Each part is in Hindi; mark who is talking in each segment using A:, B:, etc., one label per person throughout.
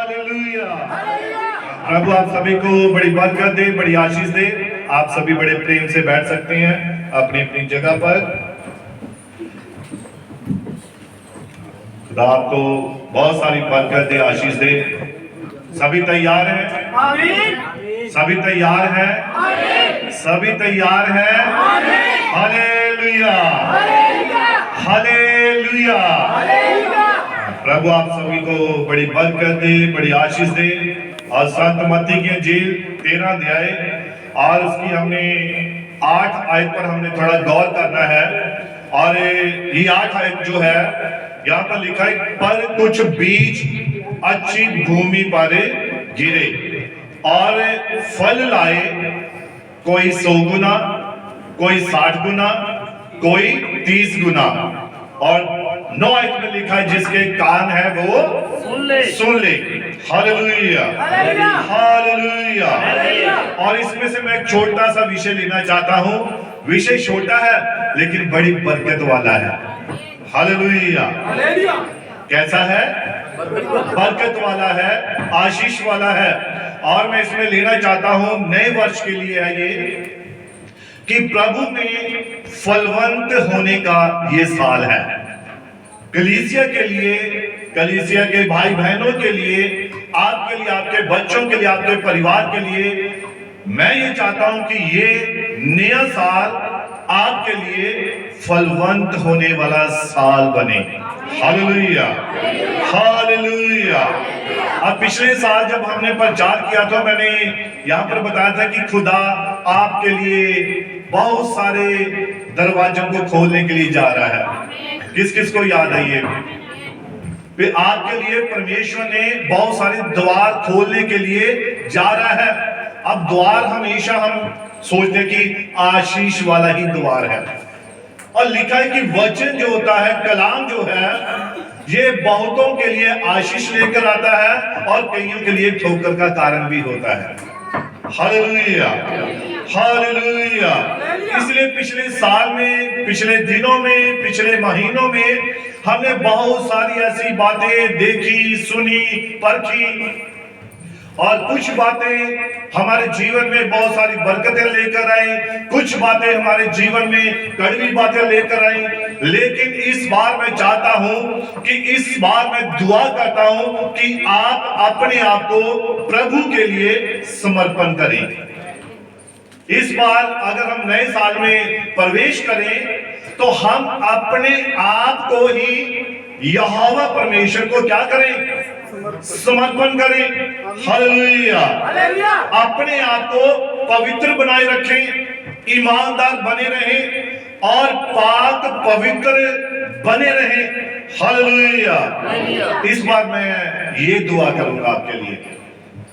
A: हालेलुया। प्रभु आप सभी को बड़ी बरकत दे, बड़ी आशीष दे। आप सभी बड़े प्रेम से बैठ सकते हैं अपनी अपनी जगह पर। खुदा आपको बहुत सारी बरकत दे, आशीष दे। सभी तैयार हैं? आमीन। सभी तैयार हैं? आमीन। सभी तैयार हैं? आमीन। Hallelujah, hallelujah. प्रभु आप सभी को बड़ी बरकत दे, बड़ी आशीष दे। और संत मत्ती की इंजील 13 अध्याय और उसकी हमने 8 आयत पर हमने थोड़ा गौर करना है। और ये 8 आयत जो है यहाँ पर लिखा है, पर कुछ बीज अच्छी भूमि पर गिरे और फल लाए, कोई 100 गुना, कोई 60 गुना, कोई 30 गुना। और 9 आयत में लिखा है, जिसके कान है वो सुन ले। Hallelujah, hallelujah. और इसमें से मैं एक छोटा सा विषय लेना चाहता हूं। विषय छोटा है लेकिन बड़ी बरकत वाला है। हालेलुया। कैसा है? बरकत वाला है, आशीष वाला है। और मैं इसमें लेना चाहता हूं, नए वर्ष के लिए है ये, कि प्रभु में फलवंत होने का ये साल है। कलीसिया के लिए, कलीसिया के भाई बहनों के लिए, आपके लिए, आपके बच्चों के लिए, आपके परिवार के लिए मैं ये चाहता हूं कि ये नया साल आपके लिए फलवंत होने वाला साल बने। Hallelujah, hallelujah. अब पिछले साल जब हमने प्रचार किया तो मैंने यहाँ पर बताया था कि खुदा आपके लिए बहुत सारे दरवाजों को खोलने के लिए जा रहा है। किस किस को याद है ये? आपके लिए परमेश्वर ने बहुत सारे द्वार खोलने के लिए जा रहा है। अब द्वार हमेशा हम सोचते हैं कि आशीष वाला ही द्वार है। और लिखा है कि वचन जो होता है, कलाम जो है, ये बहुतों के लिए आशीष लेकर आता है और कईयों के लिए ठोकर का कारण भी होता है। Hallelujah, hallelujah. इसलिए पिछले साल में, पिछले दिनों में, पिछले महीनों में हमने बहुत सारी ऐसी बातें देखी, सुनी, परखी। और कुछ बातें हमारे जीवन में बहुत सारी बरकतें लेकर आई, कुछ बातें हमारे जीवन में कड़वी बातें लेकर आई। लेकिन इस बार मैं चाहता हूं कि इस बार मैं दुआ करता हूं कि आप अपने आप को प्रभु के लिए समर्पण करें। इस बार अगर हम नए साल में प्रवेश करें तो हम अपने आप को ही यहोवा परमेश्वर को क्या करें? समर्पण करें। हालेलुया। अपने आप को पवित्र बनाए रखें, ईमानदार बने रहें और पाक पवित्र बने रहें। हालेलुया। इस बार मैं ये दुआ करूंगा आपके लिए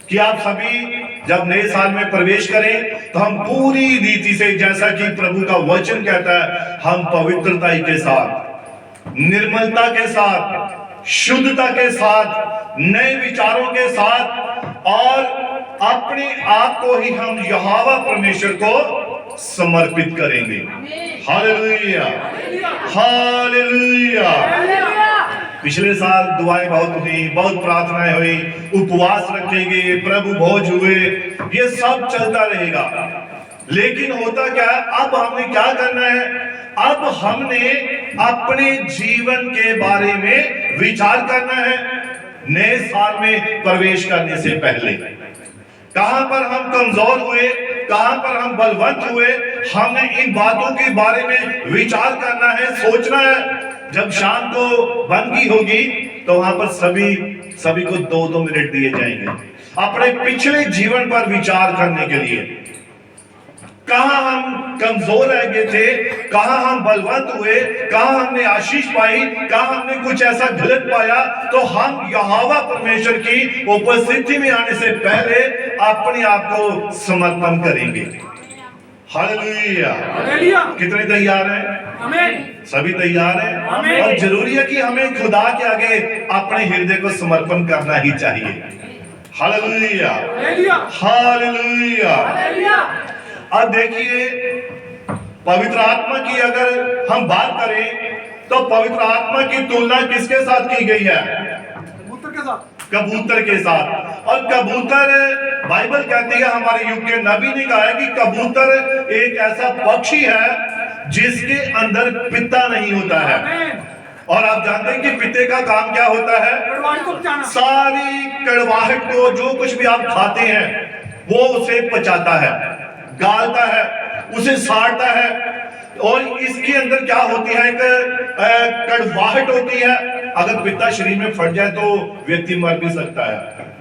A: कि आप सभी जब नए साल में प्रवेश करें तो हम पूरी रीति से, जैसा कि प्रभु का वचन कहता है, हम पवित्रता के साथ, निर्मलता के साथ, शुद्धता के साथ, नए विचारों के साथ और अपने आप को ही हम यहोवा परमेश्वर को समर्पित करेंगे। Hallelujah, hallelujah. पिछले साल दुआएं बहुत हुई, बहुत प्रार्थनाएं हुई, उपवास रखे गए, प्रभु भोज हुए, ये सब चलता रहेगा। लेकिन होता क्या है, अब हमने क्या करना है? अब हमने अपने जीवन के बारे में विचार करना है। नए साल में प्रवेश करने से पहले कहां पर हम कमजोर हुए, कहां पर हम बलवंत हुए, हमने इन बातों के बारे में विचार करना है, सोचना है। जब शाम को बंदगी होगी तो वहां पर सभी को 2-2 मिनट दिए जाएंगे अपने पिछले जीवन पर विचार करने के लिए। कहां हम कमजोर रह गए थे, कहां हम बलवंत हुए, कहां हमने आशीष पाई, कहां हमने कुछ ऐसा गलत पाया, तो हम यहोवा परमेश्वर की उपस्थिति में आने से पहले अपने आप को समर्पण करेंगे। हालेलुया। कितने तैयार हैं? आमीन। सभी तैयार हैं? आमीन। और जरूरी है कि हमें खुदा के आगे अपने हृदय को समर्पण करना ही चाहिए। Hallelujah, hallelujah. अब देखिए, पवित्र आत्मा की अगर हम बात करें तो पवित्र आत्मा की तुलना किसके साथ की गई है? कबूतर के साथ। और कबूतर, बाइबल कहती है, हमारे युग के नबी ने कहा है कि कबूतर एक ऐसा पक्षी है जिसके अंदर पिता नहीं होता है। और आप जानते हैं कि पिते का काम क्या होता है? सारी कड़वाहट को, जो कुछ भी आप खाते हैं वो उसे पचाता है, गालता है, उसे साड़ता है। और इसके अंदर क्या होती है? एक कड़वाहट होती है। अगर पिता शरीर में फट जाए तो व्यक्ति मर भी सकता है।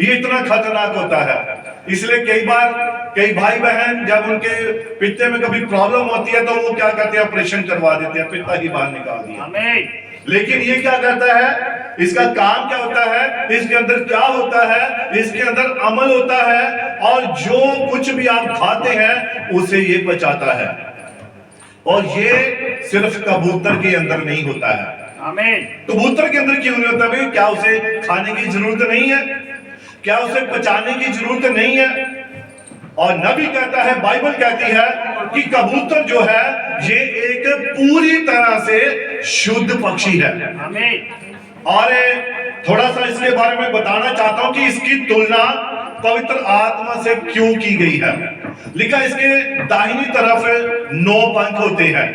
A: ये इतना खतरनाक होता है। इसलिए कई बार कई भाई बहन जब उनके पित्ते में कभी प्रॉब्लम होती है तो वो क्या करते हैं? ऑपरेशन करवा देते हैं, पित्ता ही बाहर निकाल दिया। लेकिन ये क्या करता है? इसका काम क्या होता है? इसके अंदर क्या होता है? इसके अंदर अमल होता है, और जो कुछ भी आप खाते हैं उसे ये पचाता है। और ये सिर्फ कबूतर के अंदर नहीं होता है। कबूतर के अंदर क्यों नहीं होता भाई? क्या उसे खाने की जरूरत नहीं है? क्या उसे पचाने की जरूरत नहीं है? और नबी कहता है, बाइबल कहती है कि कबूतर जो है ये एक पूरी तरह से शुद्ध पक्षी है। और थोड़ा सा इसके बारे में बताना चाहता हूं कि इसकी तुलना पवित्र आत्मा से क्यों की गई है। लिखा, इसके दाहिनी तरफ 9 पंख होते हैं,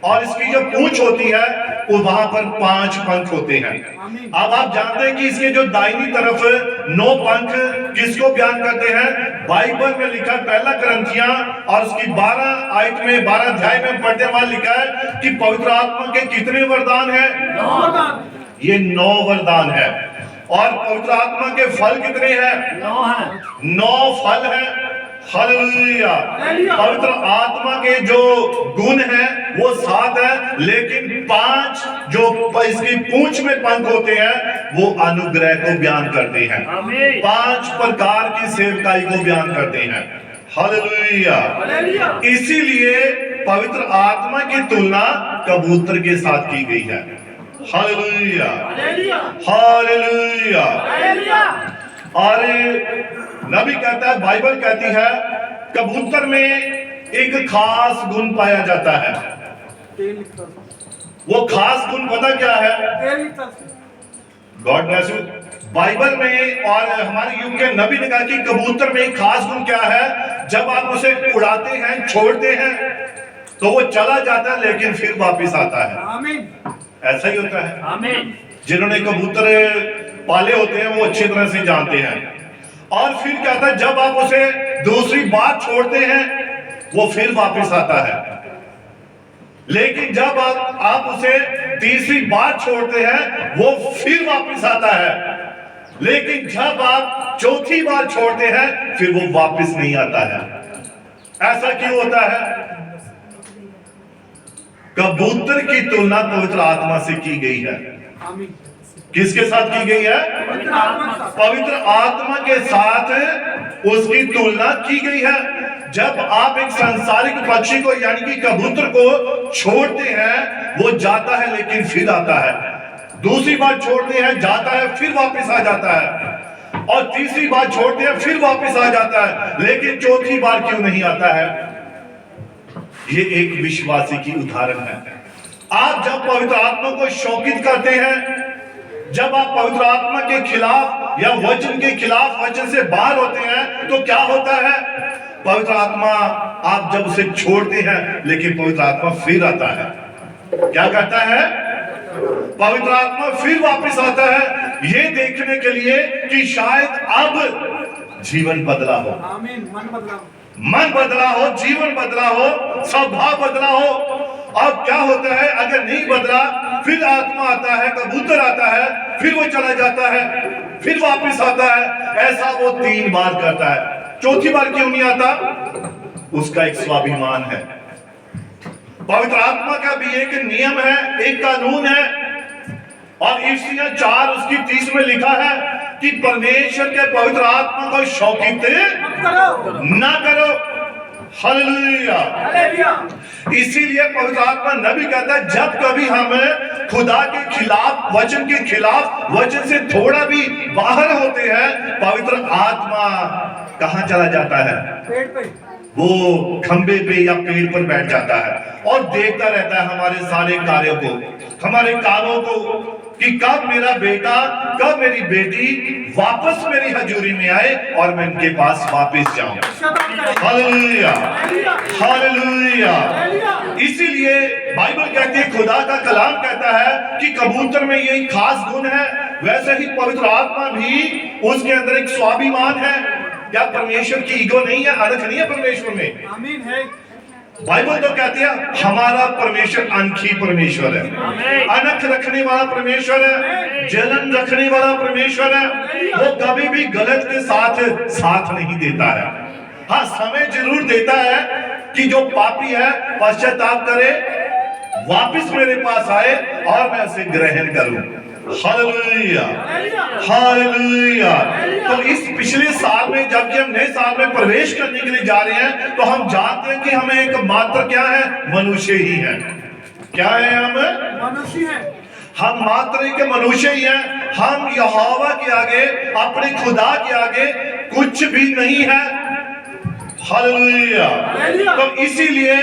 A: और इसकी जो पूंछ होती है वो वहां पर 5 पंख होते हैं। अब आप जानते हैं कि इसके जो दाहिनी तरफ 9 पंख किसको बयान करते हैं? बाइबल में लिखा पहला करंथियां और उसकी 12 आयत में 12 अध्याय में पढ़ने वाला लिखा है कि पवित्र आत्मा के कितने वरदान हैं? 9। ये 9 वरदान है। और पवित्र आत्मा के फल कितने हैं? 9 हैं। 9 फल हैं। हालेलुया। पवित्र आत्मा के जो गुण हैं वो 7 है, लेकिन 5 जो इसकी पूंछ में पंख होते हैं वो अनुग्रह को बयान करते हैं। 5 प्रकार की सेवकाई को बयान करते हैं। हालेलुया। इसीलिए पवित्र आत्मा की तुलना कबूतर के साथ की गई है। Hallelujah, hallelujah. और नबी कहता है, बाइबल कहती है, कबूतर में एक खास गुण पाया जाता है। वो खास गुण पता क्या है? God bless you. बाइबल में और हमारे युग के नबी ने कहा कि कबूतर में एक खास गुण क्या है? जब आप उसे उड़ाते हैं, छोड़ते हैं, तो वो चला जाता है लेकिन फिर वापिस आता है। ऐसा ही होता है। आमीन। जिन्होंने कबूतर पाले होते हैं वो अच्छी तरह से जानते हैं। और फिर क्या होता है? जब आप उसे दूसरी बार छोड़ते हैं वो फिर वापस आता है, लेकिन जब आप उसे तीसरी बार छोड़ते हैं वो फिर वापस आता है, लेकिन जब आप चौथी बार छोड़ते हैं फिर वो वापस नहीं आता है। ऐसा क्यों होता है? कबूतर की तुलना पवित्र आत्मा से की गई है। किसके साथ की गई है? पवित्र आत्मा के साथ उसकी तुलना की गई है। जब आप एक सांसारिक पक्षी को यानी कि कबूतर को छोड़ते हैं वो जाता है लेकिन फिर आता है, दूसरी बार छोड़ते हैं जाता है फिर वापस आ जाता है, और तीसरी बार छोड़ते हैं फिर वापस आ जाता है, लेकिन चौथी बार क्यों नहीं आता है? ये एक विश्वासी की उदाहरण है। आप जब पवित्र आत्मा को शोकित करते हैं, जब आप पवित्र आत्मा के खिलाफ या वचन के खिलाफ, वचन से बाहर होते हैं, तो क्या होता है? पवित्र आत्मा आप जब उसे छोड़ते हैं लेकिन पवित्र आत्मा फिर आता है। क्या कहता है? पवित्र आत्मा फिर वापस आता है, ये देखने के लिए कि शायद अब जीवन बदला हो। आमीन। मन बदला हो, जीवन बदला हो, स्वभाव बदला हो। अब क्या होता है? अगर नहीं बदला फिर आत्मा आता है, कबूतर आता है, फिर वो चला जाता है, फिर वापस आता है। ऐसा वो 3 बार करता है। चौथी बार क्यों नहीं आता? उसका एक स्वाभिमान है। पवित्र आत्मा का भी एक नियम है, एक कानून है। और इफिसियों 4 उसकी 30 में लिखा है कि परमेश्वर के पवित्र आत्मा को शौकित ना करो। हालेलुया। इसीलिए पवित्र आत्मा नबी कहता है, जब कभी हम खुदा के खिलाफ, वचन के खिलाफ, वचन से थोड़ा भी बाहर होते हैं, पवित्र आत्मा कहां चला जाता है? पेड़ पे। वो खंबे पे या पेड़ पर बैठ जाता है और देखता रहता है हमारे सारे कार्यों को, हमारे कामों को। कि कब मेरा बेटा, कब मेरी बेटी वापस मेरी हजूरी में आए और मैं उनके पास वापस जाऊं। Hallelujah, hallelujah. इसीलिए बाइबल कहती है, खुदा का कलाम कहता है कि कबूतर में यही खास गुण है, वैसे ही पवित्र आत्मा भी उसके अंदर एक स्वाभिमान है। क्या परमेश्वर की ईगो नहीं है, अनख नहीं है परमेश्वर में? आमीन है। बाइबल तो कहती है हमारा परमेश्वर अनखी परमेश्वर है, अनख रखने वाला परमेश्वर है, जलन रखने वाला परमेश्वर है। वो कभी भी गलत के साथ साथ नहीं देता है। हाँ, समय जरूर देता है कि जो पापी है पश्चाताप करे, वापस मेरे पास आए और मैं उसे ग्रहण करूं। Hallelujah, hallelujah. तो इस पिछले साल में जबकि हम नए साल में प्रवेश करने के लिए जा रहे हैं, तो हम जानते हैं कि हमें एक मात्र क्या है, मनुष्य ही है। क्या है? हम मनुष्य हैं। हम मात्र एक मनुष्य ही हैं। हम यहोवा के आगे, अपने खुदा के आगे कुछ भी नहीं है। हालेलुया। तो इसीलिए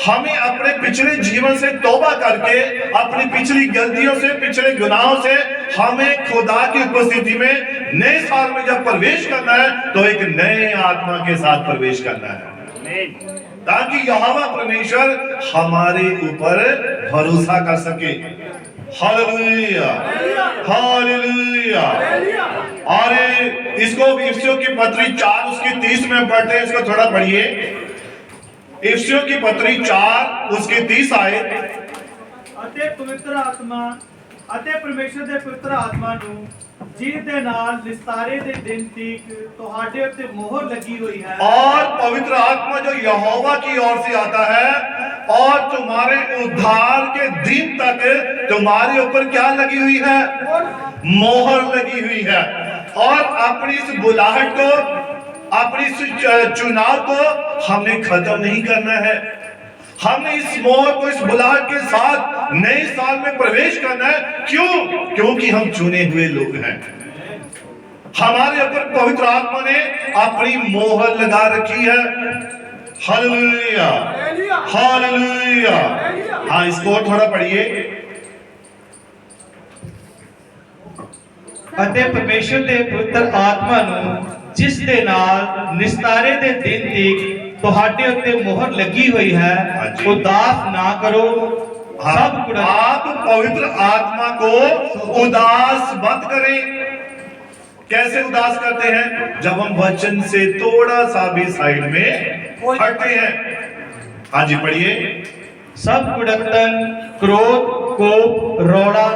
A: हमें अपने पिछले जीवन से तौबा करके, अपनी पिछली गलतियों से, पिछले गुनाहों से हमें खुदा की उपस्थिति में नए साल में जब प्रवेश करना है, तो एक नए आत्मा के साथ प्रवेश करना है, ताकि यहोवा परमेश्वर हमारे ऊपर भरोसा कर सके। Hallelujah, hallelujah. और इसको इफिसियों की पत्री 4 उसकी 30 में पढ़ते हैं, इसको थोड़ा पढ़िए। इफिसियों की पत्री 4 उसकी 30 आयत।
B: ਅਤੇ ਪਵਿੱਤਰ ਆਤਮਾ ਅਤੇ ਪਰਮੇਸ਼ਰ ਦੇ ਪਵਿੱਤਰ ਆਤਮਾ ਨੂੰ ਜਿਹਦੇ ਨਾਲ ਨਿਸਤਾਰੇ ਦੇ ਦਿਨ ਤੀਕ ਤੁਹਾਡੇ ਉੱਤੇ ਮੋਹਰ ਲੱਗੀ ਹੋਈ ਹੈ।
A: और पवित्र आत्मा जो यहोवा की ओर से आता है और तुम्हारे उद्धार के दिन तक तुम्हारे ऊपर क्या लगी हुई है? मोहर लगी हुई है। और अपनी इस बुलाहट को, अपनी इस चुनाव को हमने खत्म नहीं करना है। हमने इस मोहर को, इस बुलाहट के साथ नए साल में प्रवेश करना है। क्यों? क्योंकि हम चुने हुए लोग हैं। हमारे ऊपर पवित्र आत्मा ने अपनी मोहर लगा रखी है। Hallelujah, hallelujah. हाँ, इसको थोड़ा पढ़िए।
B: ਅਤੇ ਪਰਮੇਸ਼ਰ ਦੇ ਪਵਿੱਤਰ ਆਤਮਾ ਨੂੰ ਜਿਸ ਦੇ ਨਾਲ ਨਿਸਤਾਰੇ ਦੇ ਦਿਨ ਤੀਕ ਤੁਹਾਡੇ ਉੱਤੇ ਮੋਹਰ ਲੱਗੀ ਹੋਈ ਹੈ, ਉਦਾਸ ਨਾ करो। सब
A: आप पवित्र आत्मा को उदास मत करें। कैसे उदास करते हैं? जब हम वचन से थोड़ा सा भी साइड में हटते हैं। हाँ जी, पढ़िए।
B: सब कुड़कतन, क्रोध, कोप, रोड़ा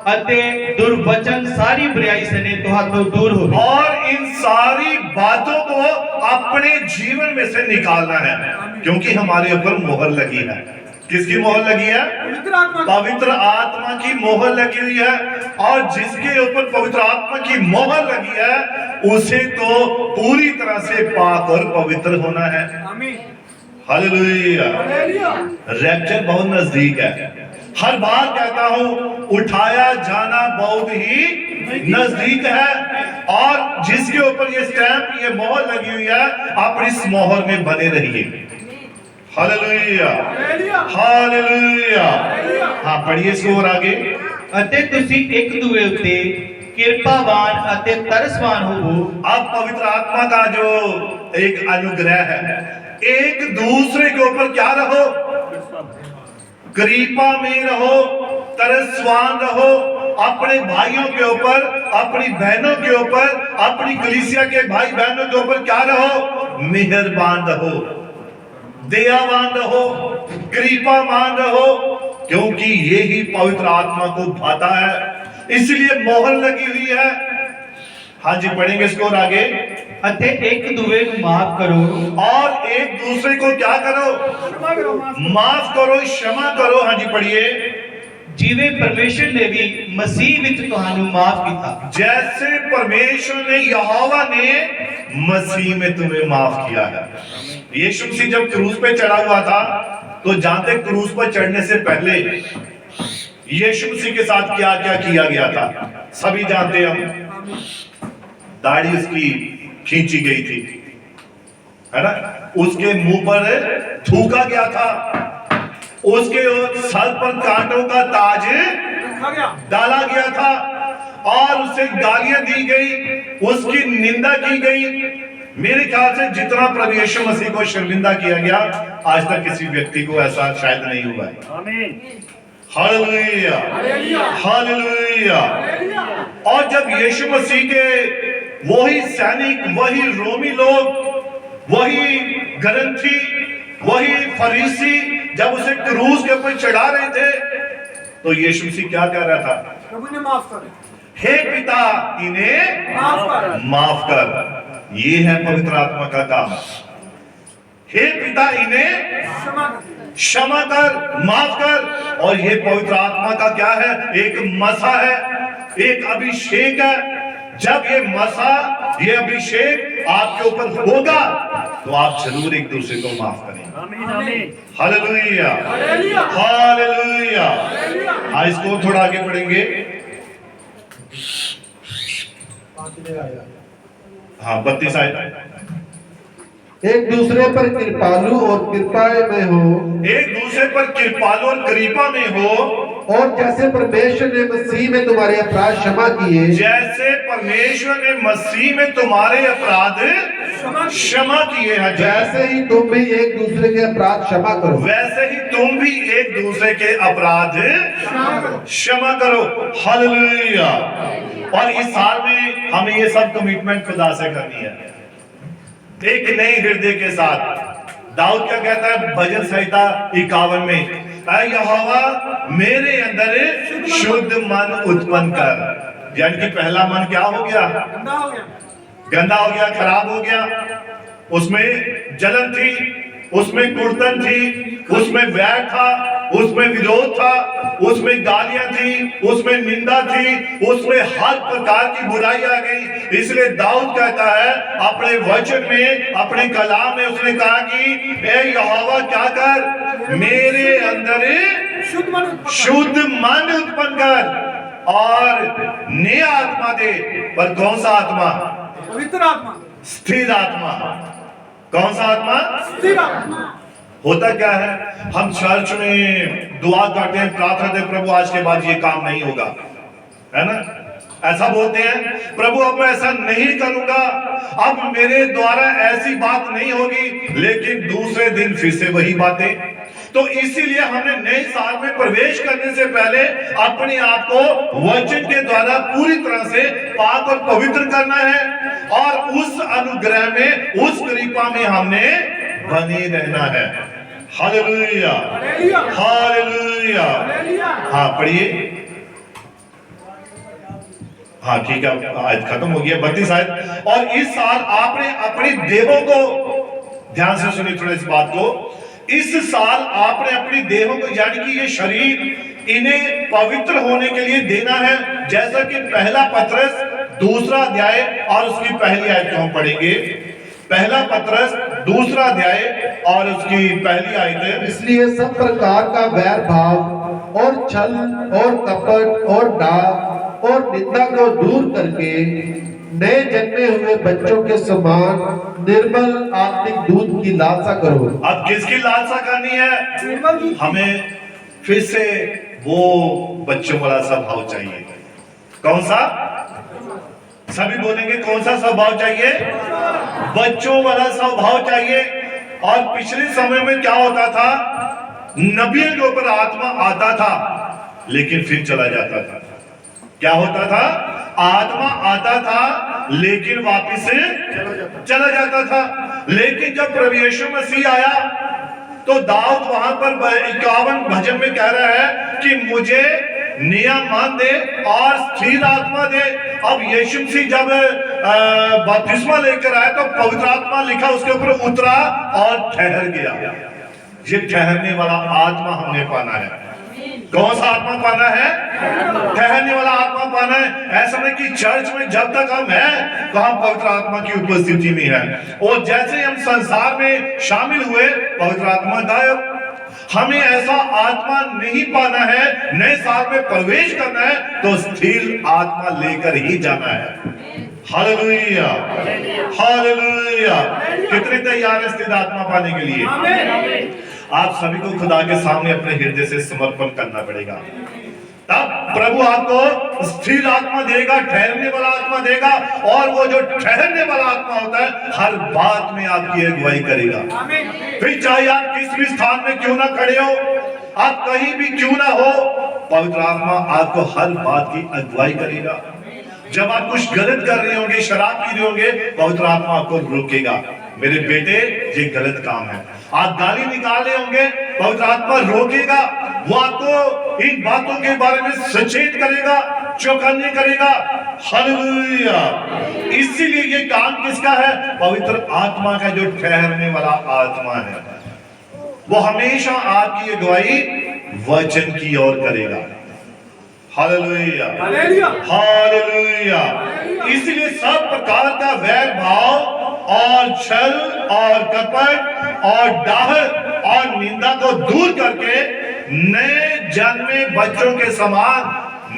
B: अते दुर्वचन सारी बुराई से ने तुहातों दूर हो।
A: और इन सारी बातों को अपने जीवन में से निकालना है, क्योंकि हमारे ऊपर मोहर लगी है। किसकी मोहर लगी है? पवित्र आत्मा की मोहर लगी हुई है। और जिसके ऊपर पवित्र आत्मा की मोहर लगी है, उसे तो पूरी तरह से पाक और पवित्र होना है। हालेलुया। रैप्चर बहुत नजदीक है। हर बार कहता हूं, उठाया जाना बहुत ही नजदीक है। और जिसके ऊपर ये स्टैंप, ये मोहर लगी हुई है, आप इस मोहर में बने रहिए। Hallelujah, hallelujah. हाँ, पढ़िए इसको और आगे।
B: अते तुसी एक दूसरे उते कृपावान अते तरसवान हो।
A: अब पवित्र आत्मा का जो एक अनुग्रह है, एक दूसरे के ऊपर क्या रहो? कृपा में रहो, तरसवान रहो। अपने भाइयों के ऊपर, अपनी बहनों के ऊपर, अपनी कलीसिया के भाई बहनों के ऊपर क्या रहो? मेहरबान रहो, दयावान रहो, कृपावान रहो, क्योंकि ये ही पवित्र आत्मा को भाता है। इसलिए मोहर लगी हुई है। हाँ जी, पढ़ेंगे इसको और आगे।
B: अते एक दूसरे को माफ करो।
A: और एक दूसरे को क्या करो? माफ करो, क्षमा करो। हाँ जी, पढ़िए।
B: जिवें परमेश्वर ने भी मसीह विच तुहानू माफ किया।
A: जैसे परमेश्वर ने, यहोवा ने मसीह में तुम्हें माफ किया है। यीशु मसीह जब क्रूस पे चढ़ा हुआ था, तो जानते क्रूस पर चढ़ने से पहले यीशु मसीह के साथ क्या क्या किया गया था? सभी जानते हम। दाढ़ी उसकी खींची गई थी, है ना? उसके मुंह पर थूका गया था, उसके सर पर कांटों का ताज डाला गया था और उसे गालियां दी गई, उसकी निंदा की गई। मेरे ख्याल से जितना प्रभु यीशु मसीह को शर्मिंदा किया गया, आज तक किसी व्यक्ति को ऐसा शायद नहीं हुआ है। Hallelujah, hallelujah. और जब यीशु मसीह के वही सैनिक, वही रोमी लोग, वही ग्रंथी, वही फरीसी जब उसे क्रूस के ऊपर चढ़ा रहे थे, तो यीशु मसीह क्या कह रहा था?
C: प्रभु ने माफ कर,
A: हे पिता इन्हें माफ कर। ये है पवित्र आत्मा का काम। हे पिता इन्हें क्षमा कर, माफ कर। और ये पवित्र आत्मा का क्या है? एक मसा है, एक अभिषेक है। जब ये मसा, ये अभिषेक आपके ऊपर होगा तो आप जरूर एक दूसरे को माफ करेंगे। Hallelujah, hallelujah. इसको थोड़ा आगे बढ़ेंगे। हाँ, 32 आयत।
D: एक दूसरे पर कृपालु और कृपा में हो,
A: एक दूसरे पर कृपालु और कृपा में हो,
D: और जैसे परमेश्वर ने मसीह में तुम्हारे अपराध क्षमा किए,
A: जैसे परमेश्वर ने मसीह में तुम्हारे अपराध क्षमा किए हैं,
D: वैसे ही तुम भी एक दूसरे के अपराध क्षमा करो।
A: वैसे ही तुम भी एक दूसरे के अपराध क्षमा करो। हालेलुया। और इस साल में हमें ये सब कमिटमेंट खुदा से करनी है, एक नए हृदय के साथ। दाऊद क्या कहता है भजन संहिता 51 में? ऐ यहोवा मेरे अंदर शुद्ध मन उत्पन्न कर। यानी कि पहला मन क्या हो गया? गंदा हो गया, खराब हो गया। उसमें जलन थी, उसमें कुड़तन थी, उसमें वैर था, उसमें विरोध था, उसमें गालियां थी, उसमें निंदा थी, उसमें हर प्रकार की बुराई आ गई। इसलिए दाऊद कहता है अपने वचन में, अपने कलाम में उसने कहा कि ए यहोवा क्या कर, मेरे अंदर शुद्ध मन उत्पन्न कर और नया आत्मा दे। पर कौन सा आत्मा?
C: पवित्र आत्मा,
A: स्थिर आत्मा। कौन सा आत्मा?
C: स्थिर आत्मा।
A: होता क्या है, हम चर्च में दुआ करते हैं, प्रार्थना करते हैं, प्रभु आज के बाद ये काम नहीं होगा, है ना? ऐसा बोलते हैं, प्रभु अब मैं ऐसा नहीं करूंगा, अब मेरे द्वारा ऐसी बात नहीं होगी। लेकिन दूसरे दिन फिर से वही बातें। तो इसीलिए हमने नए साल में प्रवेश करने से पहले अपने आप को वचन के द्वारा पूरी तरह से पाक और पवित्र करना है, और उस अनुग्रह में, उस कृपा में हमने बने रहना है। Hallelujah, hallelujah. हाँ पढ़िए। हाँ ठीक है, आज खत्म हो गया 32 आयत। और इस साल आपने अपनी देहों को, ध्यान से सुनिए थोड़ा इस बात को, इस साल आपने अपनी देहों को, यानी कि ये शरीर, इन्हें पवित्र होने के लिए देना है। जैसा कि पहला पत्रस 2 अध्याय और उसकी पहली आयत को हम पढ़ेंगे। पहला पत्रस 2 अध्याय और उसकी पहली आयत।
D: इसलिए सब प्रकार का वैर भाव और छल और कपट और डाह और निंदा को दूर करके नए जन्मे हुए बच्चों के समान निर्मल आत्मिक दूध की लालसा करो।
A: अब किसकी लालसा करनी है? हमें फिर से वो बच्चों वाला स्वभाव चाहिए। कौन सा? सभी बोलेंगे कौन सा स्वभाव चाहिए? बच्चों वाला स्वभाव चाहिए। और पिछले समय में क्या होता था, नबियों के ऊपर आत्मा आता था लेकिन फिर चला जाता था। क्या होता था? आत्मा आता था लेकिन वापिस चला जाता था। लेकिन जब प्रभु यीशु मसीह आया तो दाऊद वहां पर 51 भजन में कह रहा है कि मुझे नया मन दे और स्थिर आत्मा दे। अब यीशु मसीह जब बपतिस्मा लेकर आया तो पवित्र आत्मा लिखा उसके ऊपर उतरा और ठहर गया। ये ठहरने वाला आत्मा हमने पाना है। कौन सा आत्मा पाना है? ठहरने वाला आत्मा पाना है। ऐसा नहीं कि चर्च में जब तक हम हैं तो हम पवित्र आत्मा की उपस्थिति में हैं, और जैसे हम संसार में शामिल हुए पवित्र आत्मा गायब। हमें ऐसा आत्मा नहीं पाना है। नए साल में प्रवेश करना है तो स्थिर आत्मा लेकर ही जाना है। Hallelujah, hallelujah. कितने तैयार है स्थिर आत्मा पाने के लिए? आप सभी को खुदा के सामने अपने हृदय से समर्पण करना पड़ेगा, तब प्रभु आपको स्थिर आत्मा देगा, ठहरने वाला आत्मा देगा, और वो जो ठहरने वाला आत्मा होता है हर बात में आपकी अगुवाई करेगा। फिर चाहे आप किस भी स्थान में क्यों ना खड़े हो, आप कहीं भी क्यों ना हो, पवित्र आत्मा आपको हर बात की अगुवाई करेगा। जब आप कुछ गलत कर रहे होंगे, शराब पी रहे होंगे, पवित्र आत्मा आपको रोकेगा, मेरे बेटे ये गलत काम है। आप गाली निकाल रहे होंगे, पवित्र आत्मा रोकेगा, वो आपको इन बातों के बारे में सचेत करेगा, चौकन्ने करेगा। हालेलुया। इसीलिए ये काम किसका है? पवित्र आत्मा का, जो ठहरने वाला आत्मा है। वो हमेशा आपकी अगुवाई वचन की ओर करेगा। Hallelujah, hallelujah. इसलिए सब प्रकार का वैर भाव और छल और कपट और डाह और निंदा को दूर करके नए जन्मे बच्चों के समान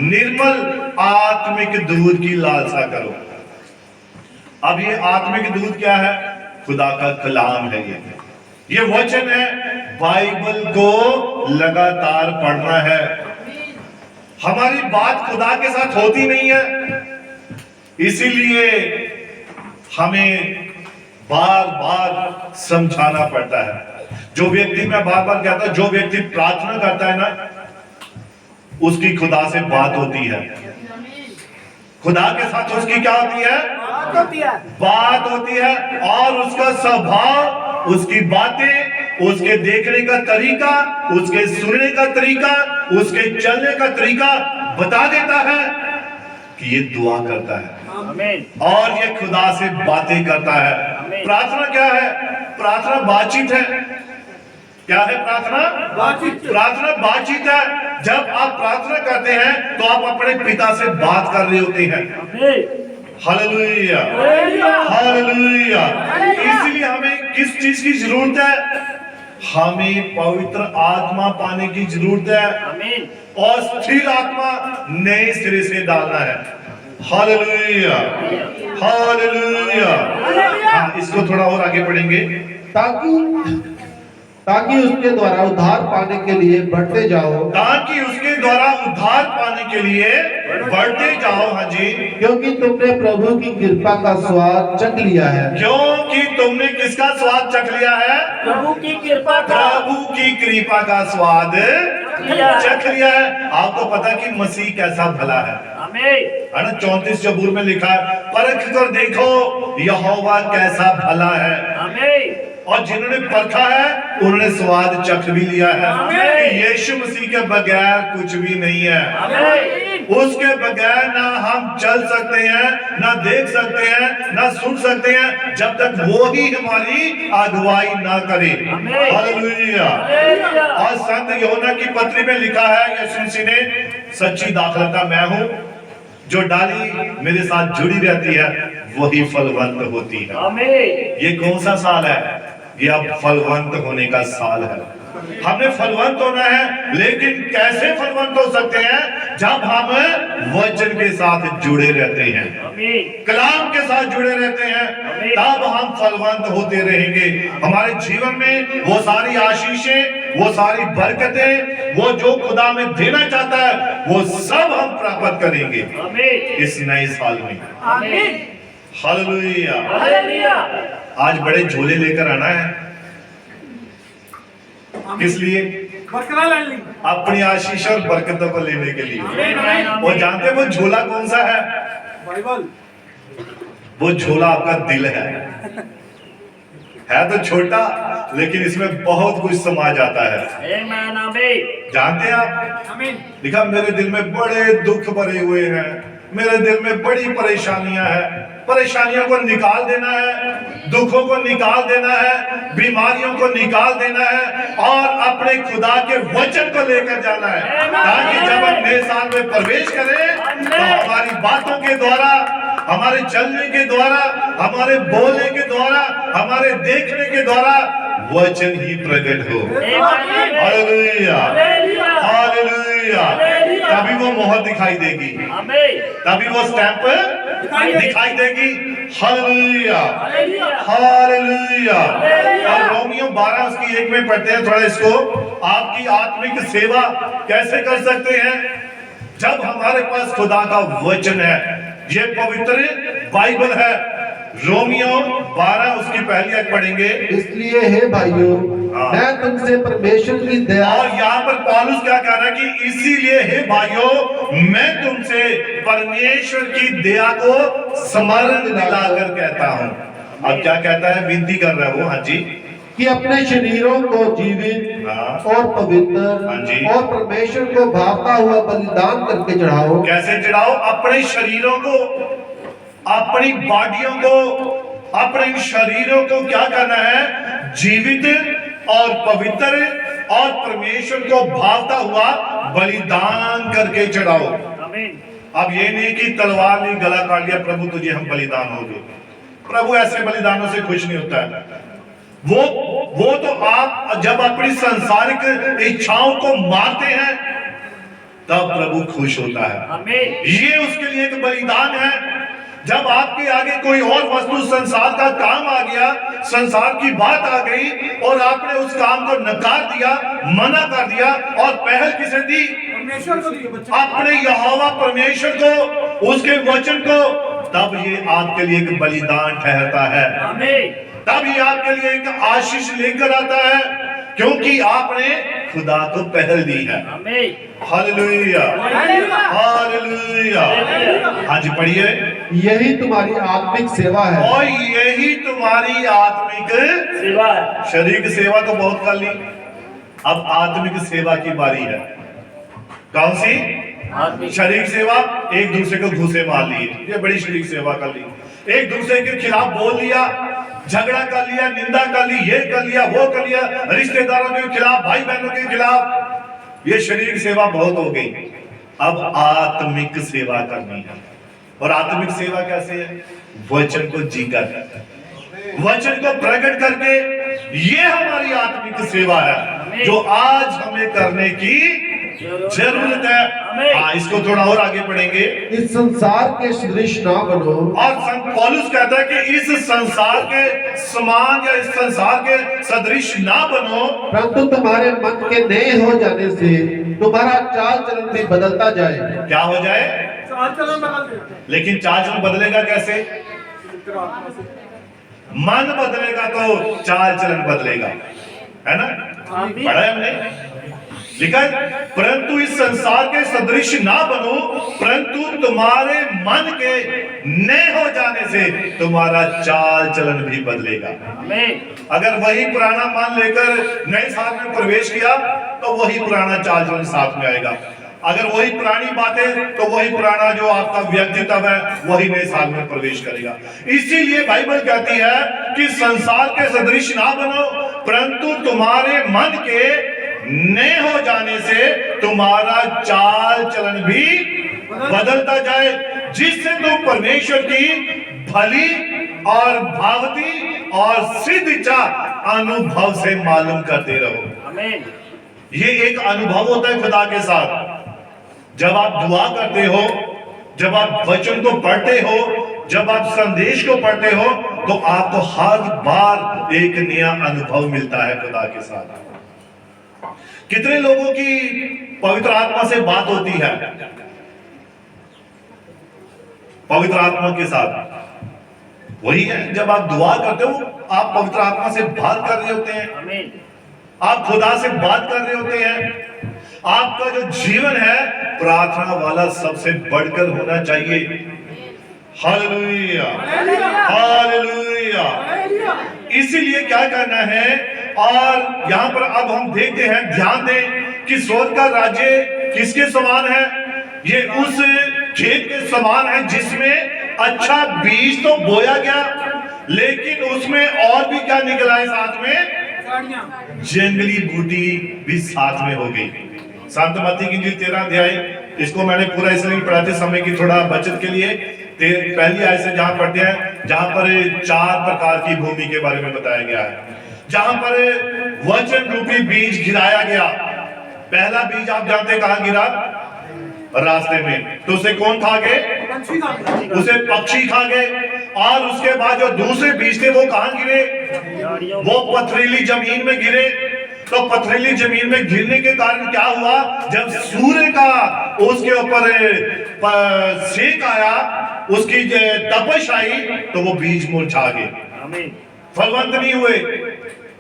A: निर्मल आत्मिक दूध की लालसा करो। अब ये आत्मिक दूध क्या है? खुदा का कलाम है। ये वचन है। बाइबल को लगातार पढ़ना है। हमारी बात खुदा के साथ होती नहीं है, इसीलिए हमें बार बार समझाना पड़ता है। जो व्यक्ति, मैं बार बार कहता हूं, जो व्यक्ति प्रार्थना करता है ना, उसकी खुदा से बात होती है। खुदा के साथ उसकी क्या होती है? बात होती है। और उसका स्वभाव, उसकी बातें, उसके देखने का तरीका, उसके सुनने का तरीका, उसके चलने का तरीका बता देता है कि ये दुआ करता है और ये खुदा से बातें करता है। प्रार्थना क्या है? प्रार्थना बातचीत है। क्या है प्रार्थना? बातचीत। प्रार्थना बातचीत है। जब आप प्रार्थना करते हैं तो आप अपने पिता से बात कर रहे होते हैं। Hallelujah, hallelujah. इसलिए हमें किस चीज की जरूरत है? हमें पवित्र आत्मा पाने की जरूरत है और स्थिर आत्मा नए सिरे से डालना है। Hallelujah, hallelujah. हाँ, इसको थोड़ा और आगे पढ़ेंगे।
D: ताकि उसके द्वारा उद्धार पाने के लिए बढ़ते जाओ।
A: ताकि उसके द्वारा उद्धार पाने के लिए बढ़ते जाओ। हाँ जी।
D: क्योंकि तुमने प्रभु की कृपा का स्वाद चख लिया है।
A: क्योंकि तुमने किसका स्वाद चख लिया है?
E: प्रभु की कृपा का।
A: प्रभु की कृपा का स्वाद चख लिया है। आपको पता कि मसीह कैसा भला है? है ना? 34 जबूर में लिखा है, परख कर देखो यहोवा कैसा भला है। और जिन्होंने परखा है उन्होंने स्वाद चख भी लिया है कि यीशु मसीह के बगैर कुछ भी नहीं है। उसके बगैर ना हम चल सकते हैं, ना देख सकते हैं, ना सुन सकते हैं, जब तक वो ही हमारी अगुवाई ना करे। हालेलुया। और संत यूहन्ना की पत्री में लिखा है, यीशु मसीह ने, सच्ची दाखलता मैं हूँ, जो डाली मेरे साथ जुड़ी रहती है वही फलवंत होती है। ये कौन सा साल है? ये अब फलवंत होने का साल है। हमने फलवंत होना है, लेकिन कैसे फलवंत हो सकते हैं? जब हम वचन के साथ जुड़े रहते हैं, कलाम के साथ जुड़े रहते हैं, तब हम फलवंत होते रहेंगे। हमारे जीवन में वो सारी आशीषें, वो सारी बरकतें, वो जो खुदा में देना चाहता है, वो सब हम प्राप्त करेंगे इस नए साल में। हालेलुया। आज बड़े झोले लेकर आना है। किस लिए? अपनी आशीष और बरकतों को लेने के लिए। और जानते हैं वो झोला कौन सा है?
C: बाइबल।
A: वो झोला आपका दिल है तो छोटा, लेकिन इसमें बहुत कुछ समा जाता है। जानते हैं आप? लिखा, मेरे दिल में बड़े दुख भरे हुए हैं, मेरे दिल में बड़ी परेशानियां हैं। परेशानियों को निकाल देना है, दुखों को निकाल देना है, बीमारियों को निकाल देना है और अपने खुदा के वचन को लेकर जाना है, ताकि जब हम नए साल में प्रवेश करें तो हमारी बातों के द्वारा, हमारे चलने के द्वारा, हमारे बोलने के द्वारा, हमारे देखने के द्वारा वचन ही प्रकट हो। Hallelujah, hallelujah. तभी वो मोहर दिखाई देगी, तभी वो स्टैंप दिखाई देगी। Hallelujah, hallelujah. और रोमियो 12 उसकी 1 में पढ़ते हैं थोड़ा इसको। आपकी आत्मिक सेवा कैसे कर सकते हैं? जब हमारे पास खुदा का वचन है, ये पवित्र बाइबल है, रोमियो 12 उसकी पहली आयत पढ़ेंगे।
D: इसलिए हे भाइयों, मैं तुमसे परमेश्वर की दया
A: और यहाँ पर पौलुस क्या कह रहा है कि इसीलिए हे भाइयों, मैं तुमसे परमेश्वर की दया को स्मरण दिलाकर कहता हूँ। अब क्या कहता है, विनती कर रहा है वो, हाँ जी,
D: कि अपने शरीरों को जीवित
A: हाँ।
D: और पवित्र
A: हाँ जी।
D: और परमेश्वर को भावता हुआ बलिदान करके चढ़ाओ।
A: कैसे चढ़ाओ? अपने शरीरों को, अपनी बॉडियों को, अपने शरीरों को क्या करना है? जीवित और पवित्र और परमेश्वर को भावता हुआ बलिदान करके चढ़ाओ। अब ये नहीं कि तलवार ने गला काट लिया, प्रभु तुझे हम बलिदान हो गए। प्रभु ऐसे बलिदानों से खुश नहीं होता है। वो तो आप जब अपनी सांसारिक इच्छाओं को मारते हैं तब प्रभु खुश होता है। ये उसके लिए एक बलिदान है। जब आपके आगे कोई और वस्तु, संसार का काम आ गया, संसार की बात आ गई और आपने उस काम को नकार दिया, मना कर दिया, और पहल किसे दी?
C: परमेश्वर को दिए बच्चे।
A: अपने यहोवा परमेश्वर को, उसके वचन को, तब ये आपके लिए एक बलिदान ठहरता है। तब ये आपके लिए एक आशीष लेकर आता है, क्योंकि आपने खुदा को पहल दी है। Hallelujah, hallelujah. हाँ जी, पढ़िए।
D: यही तुम्हारी आत्मिक सेवा है।
A: और यही तुम्हारी आत्मिक
E: सेवा है।
A: शारीरिक सेवा तो बहुत कर ली, अब आत्मिक सेवा की बारी है। कौन सी? शारीरिक सेवा, एक दूसरे को घूसे मार लिए, ये बड़ी शारीरिक सेवा कर ली। एक दूसरे के खिलाफ बोल लिया, झगड़ा कर लिया, निंदा कर ली, ये कर लिया, वो कर लिया, रिश्तेदारों के खिलाफ, भाई बहनों के खिलाफ, ये शारीरिक सेवा बहुत हो गई। अब आत्मिक सेवा करनी है। और आत्मिक सेवा कैसे है? वचन को जीकर, वचन को प्रकट करके, ये हमारी आत्मिक सेवा है जो आज हमें करने की जरूरत है। हाँ, इसको थोड़ा और आगे पढ़ेंगे।
D: इस संसार के सदृश ना बनो।
A: और संत पौलुस कहता है कि इस संसार के समान या इस संसार के सदृश ना बनो,
D: परंतु तुम्हारे मन के नए हो जाने से तुम्हारा चाल चलन भी बदलता जाए।
A: क्या हो जाए?
C: चाल चलन बदल देगा।
A: लेकिन चाल चलन बदलेगा कैसे?
C: पवित्र आत्मा से।
A: मन बदलेगा तो चाल चलन बदलेगा, है ना? पढ़ा है हमने, लिखा है, परंतु इस संसार के सदृश ना बनो, परंतु तुम्हारे मन के नए हो जाने से तुम्हारा चाल चलन भी बदलेगा। अगर वही पुराना मन लेकर नए साल में प्रवेश किया तो वही पुराना चाल चलन साथ में आएगा। अगर वही पुरानी बातें, तो वही पुराना जो आपका व्यक्तित्व है वही नए साल में प्रवेश करेगा। इसीलिए बाइबल कहती है कि संसार के सदृश ना बनो, परंतु तुम्हारे मन के नए हो जाने से तुम्हारा चाल चलन भी बदलता जाए, जिससे तुम परमेश्वर की भली और भावती और सिद्ध इच्छा अनुभव से मालूम करते रहो। ये एक अनुभव होता है खुदा के साथ। जब आप दुआ करते हो, जब आप वचन को पढ़ते हो, जब आप संदेश को पढ़ते हो, तो आपको हर बार एक नया अनुभव मिलता है खुदा के साथ। कितने लोगों की पवित्र आत्मा से बात होती है? पवित्र आत्मा के साथ वही है, जब आप दुआ करते हो आप पवित्र आत्मा से बात कर रहे होते हैं, आप खुदा से बात कर रहे होते हैं। आपका जो जीवन है प्रार्थना वाला सबसे बढ़कर होना चाहिए। Hallelujah, hallelujah. इसीलिए क्या करना है, और यहाँ पर अब हम देखते हैं, ध्यान दें कि स्वर्ग का राज्य किसके समान है? ये उस खेत के समान है जिसमें अच्छा बीज तो बोया गया, लेकिन उसमें और भी क्या निकला है साथ में? जंगली बूटी भी साथ में हो गई। संत मत्ती की इंजील 13 अध्याय, इसको मैंने पूरा इसलिए पढ़ाते समय की थोड़ा बचत के लिए पहली आयत से जहां पढ़ते हैं, जहां पर 4 प्रकार की भूमि के बारे में बताया गया है, जहां पर वचन रूपी बीज गिराया गया। पहला बीज आप जानते कहां गिरा? रास्ते में। तो उसे कौन खा गए? उसे पक्षी खा गए। और उसके बाद जो दूसरे बीज थे वो कहां गिरे? वो पथरीली जमीन में गिरे। तो पथरीली जमीन में गिरने के कारण क्या हुआ, जब सूर्य का उसके ऊपर सेक आया, उसकी तपश आई, तो वो बीज मुरझा गए, फलवंत नहीं हुए,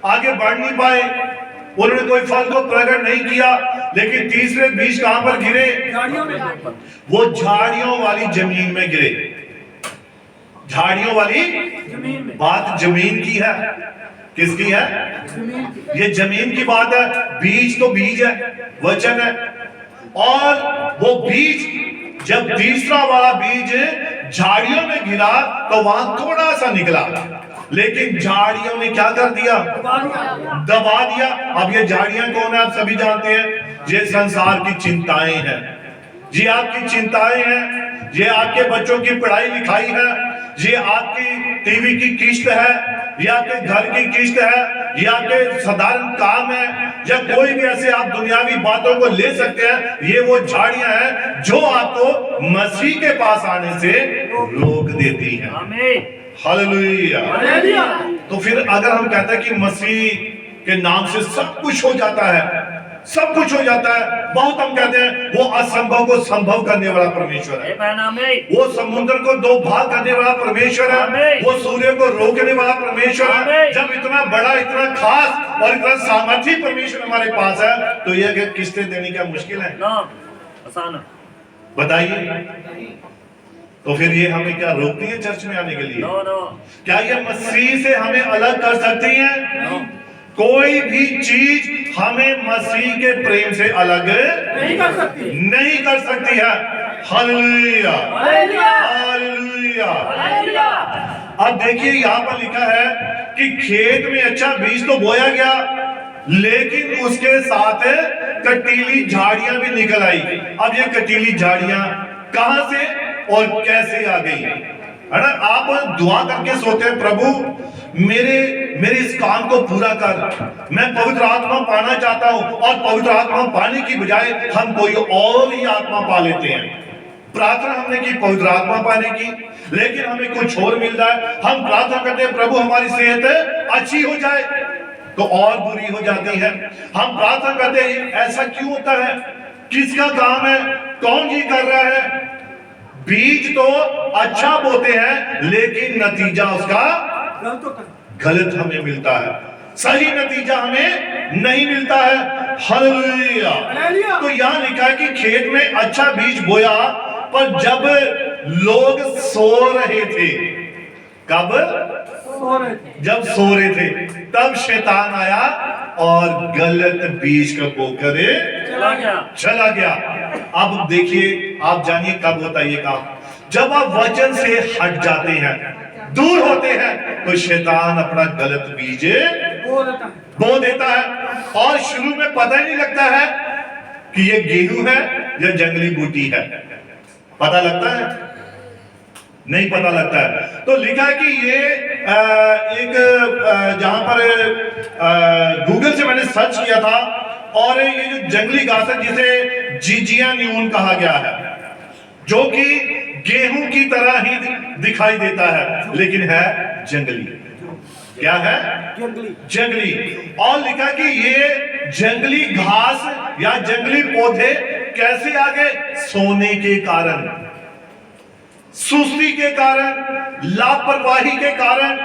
A: आगे बढ़ नहीं पाए, उन्होंने कोई फल को प्रकट नहीं किया। लेकिन तीसरे बीज कहां पर गिरे?
C: झाड़ियों में।
A: वो झाड़ियों वाली जमीन में गिरे। झाड़ियों वाली
C: जमीन में।
A: बात जमीन की है, किसकी है?
C: जमीन की।
A: ये जमीन की बात है। बीज तो बीज है, वचन है, और वो बीज जब तीसरा वाला बीज झाड़ियों में गिरा तो वहां थोड़ा सा निकला, लेकिन झाड़ियों ने क्या कर दिया? दबा दिया। अब ये झाड़ियां कौन है? आप सभी जानते हैं, ये संसार की चिंताएं हैं, ये आपकी चिंताएं हैं, ये आपके बच्चों की पढ़ाई लिखाई है, ये आपकी टीवी की किस्त है, ये आपके घर की किस्त है, ये आपके साधारण काम है, या कोई भी ऐसे आप दुनियावी बातों को ले सकते हैं। ये वो झाड़ियां हैं जो आपको मसीह के पास आने से रोक देती हैं। हालेलुया।
C: हालेलुया।
A: तो फिर अगर हम कहते हैं कि मसीह के नाम से सब कुछ हो जाता है, सब कुछ हो जाता है, बहुत हम कहते हैं वो असंभव को संभव करने वाला परमेश्वर है, वो समुद्र को दो भाग करने वाला परमेश्वर है, वो सूर्य को रोकने वाला परमेश्वर है। जब इतना बड़ा, इतना खास और इतना सामर्थी परमेश्वर हमारे पास है, तो यह किस्तें देने क्या मुश्किल है?
E: आसान
A: बताइए। तो फिर ये हमें क्या रोकती है चर्च में आने के लिए?
E: नो।
A: क्या ये मसीह से हमें अलग कर सकती है? कोई भी चीज हमें मसीह के प्रेम से अलग
C: नहीं कर सकती।
A: नहीं कर सकती है। Hallelujah,
C: hallelujah.
A: हालेलुया। अब देखिए यहाँ पर लिखा है कि खेत में अच्छा बीज तो बोया गया, लेकिन उसके साथ कटीली झाड़ियां भी निकल आई। अब ये कटीली झाड़ियां कहां से और कैसे आ गई? है ना, आप दुआ करके सोते हैं, प्रभु मेरे इस काम को पूरा कर, मैं पवित्र आत्मा पाना चाहता हूं, और पवित्र आत्मा पाने की बजाय हम कोई और ही आत्मा पा लेते हैं। प्रार्थना हमने की पवित्र आत्मा पाने की, लेकिन हमें कुछ और मिल रहा है। हम प्रार्थना करते हैं प्रभु हमारी सेहत अच्छी हो जाए, तो और बुरी हो जाती है। हम प्रार्थना करते हैं, ऐसा क्यों होता है? किसका काम है? कौन ये कर रहा है? बीज तो अच्छा बोते हैं, लेकिन नतीजा उसका गलत हमें मिलता है, सही नतीजा हमें नहीं मिलता है। हालेलुया। तो यहां लिखा है कि खेत में अच्छा बीज बोया, पर जब लोग सो रहे थे, कब? जब सो रहे थे, तब शैतान आया और गलत बीज का बोकर चला गया। अब देखिए, आप जानिए कब होता है ये काम? जब आप वचन से हट जाते हैं, दूर होते हैं, तो शैतान अपना गलत बीज बो देता है, और शुरू में पता ही नहीं लगता है कि ये गेहूं है या जंगली बूटी है। पता लगता है? नहीं पता लगता है। तो लिखा है कि ये जहां पर गूगल से मैंने सर्च किया था, और ये जो जंगली घास है जिसे जीजिया न्यून कहा गया है, जो कि गेहूं की तरह ही दिखाई देता है, लेकिन है जंगली। क्या है? जंगली। और लिखा कि ये जंगली घास या जंगली पौधे कैसे आ गए? सोने के कारण, सुस्ती के कारण, लापरवाही के कारण।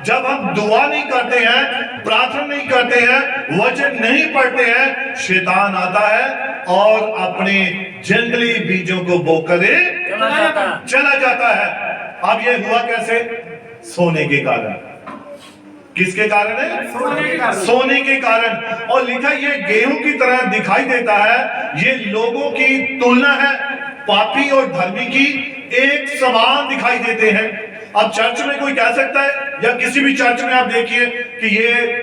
A: जब हम दुआ नहीं करते हैं, प्रार्थना नहीं करते हैं, वचन नहीं पढ़ते हैं, शैतान आता है और अपने जंगली बीजों को बोकर चला जाता है। अब ये हुआ कैसे? सोने के कारण। किसके कारण है? सोने के कारण। और लिखा ये गेहूं की तरह दिखाई देता है। ये लोगों की तुलना है, पापी और धर्मी की एक समान दिखाई देते हैं। अब चर्च में कोई कह सकता है, या किसी भी चर्च में आप देखिए कि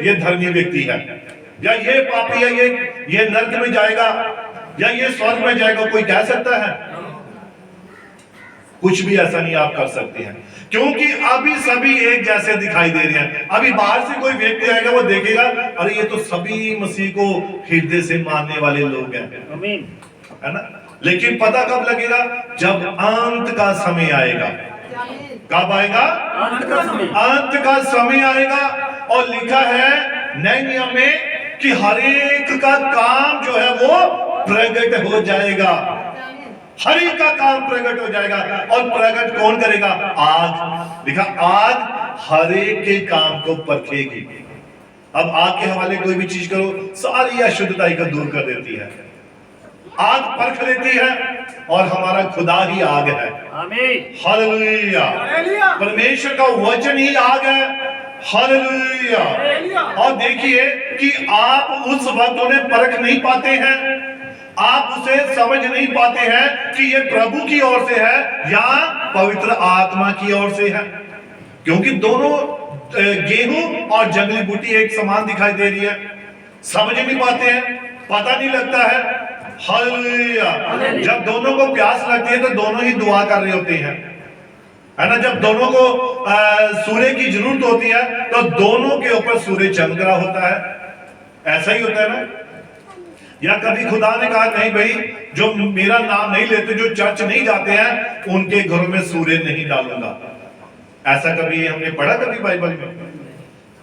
A: ये धर्मी व्यक्ति है, या ये पापी है, ये नरक में जाएगा, या ये स्वर्ग में जाएगा, कोई कह सकता है? कुछ भी ऐसा नहीं आप कर सकते हैं, क्योंकि अभी सभी एक जैसे दिखाई दे रहे हैं। अभी बाहर से कोई व्यक्ति आएगा, वो देखेगा, अरे ये तो सभी मसीह को हृदय से मानने वाले लोग हैं, है ना? लेकिन पता कब लगेगा? जब अंत का समय आएगा। कब आएगा? अंत का समय आएगा। और लिखा है नए नियम में कि हर एक का काम जो है वो प्रकट हो जाएगा। हर एक का काम प्रकट हो जाएगा। और प्रकट कौन करेगा? आग। लिखा आग हर एक के काम को परखेगी। अब आग के हवाले कोई भी चीज करो, सारी अशुद्धताई को दूर कर देती है। आग परख लेती है और हमारा खुदा ही आग है। हालेलुया। परमेश्वर का वचन ही आग है। हालेलुया। और देखिए कि आप उस वक्त उन्हें परख नहीं पाते हैं, आप उसे समझ नहीं पाते हैं कि ये प्रभु की ओर से है या पवित्र आत्मा की ओर से है, क्योंकि दोनों गेहूं और जंगली बूटी एक समान दिखाई दे रही है। समझ नहीं पाते हैं, पता नहीं लगता है। हालेलुया। जब दोनों को प्यास लगती है तो दोनों ही दुआ कर रहे होते हैं, है ना। जब दोनों को सूर्य की जरूरत होती है तो दोनों के ऊपर सूर्य चमक रहा होता है। ऐसा ही होता है ना। या कभी खुदा ने कहा नहीं भाई, जो मेरा नाम नहीं लेते, जो चर्च नहीं जाते हैं, उनके घरों में सूर्य नहीं डालूंगा। ऐसा कभी हमने पढ़ा कभी बाइबल में?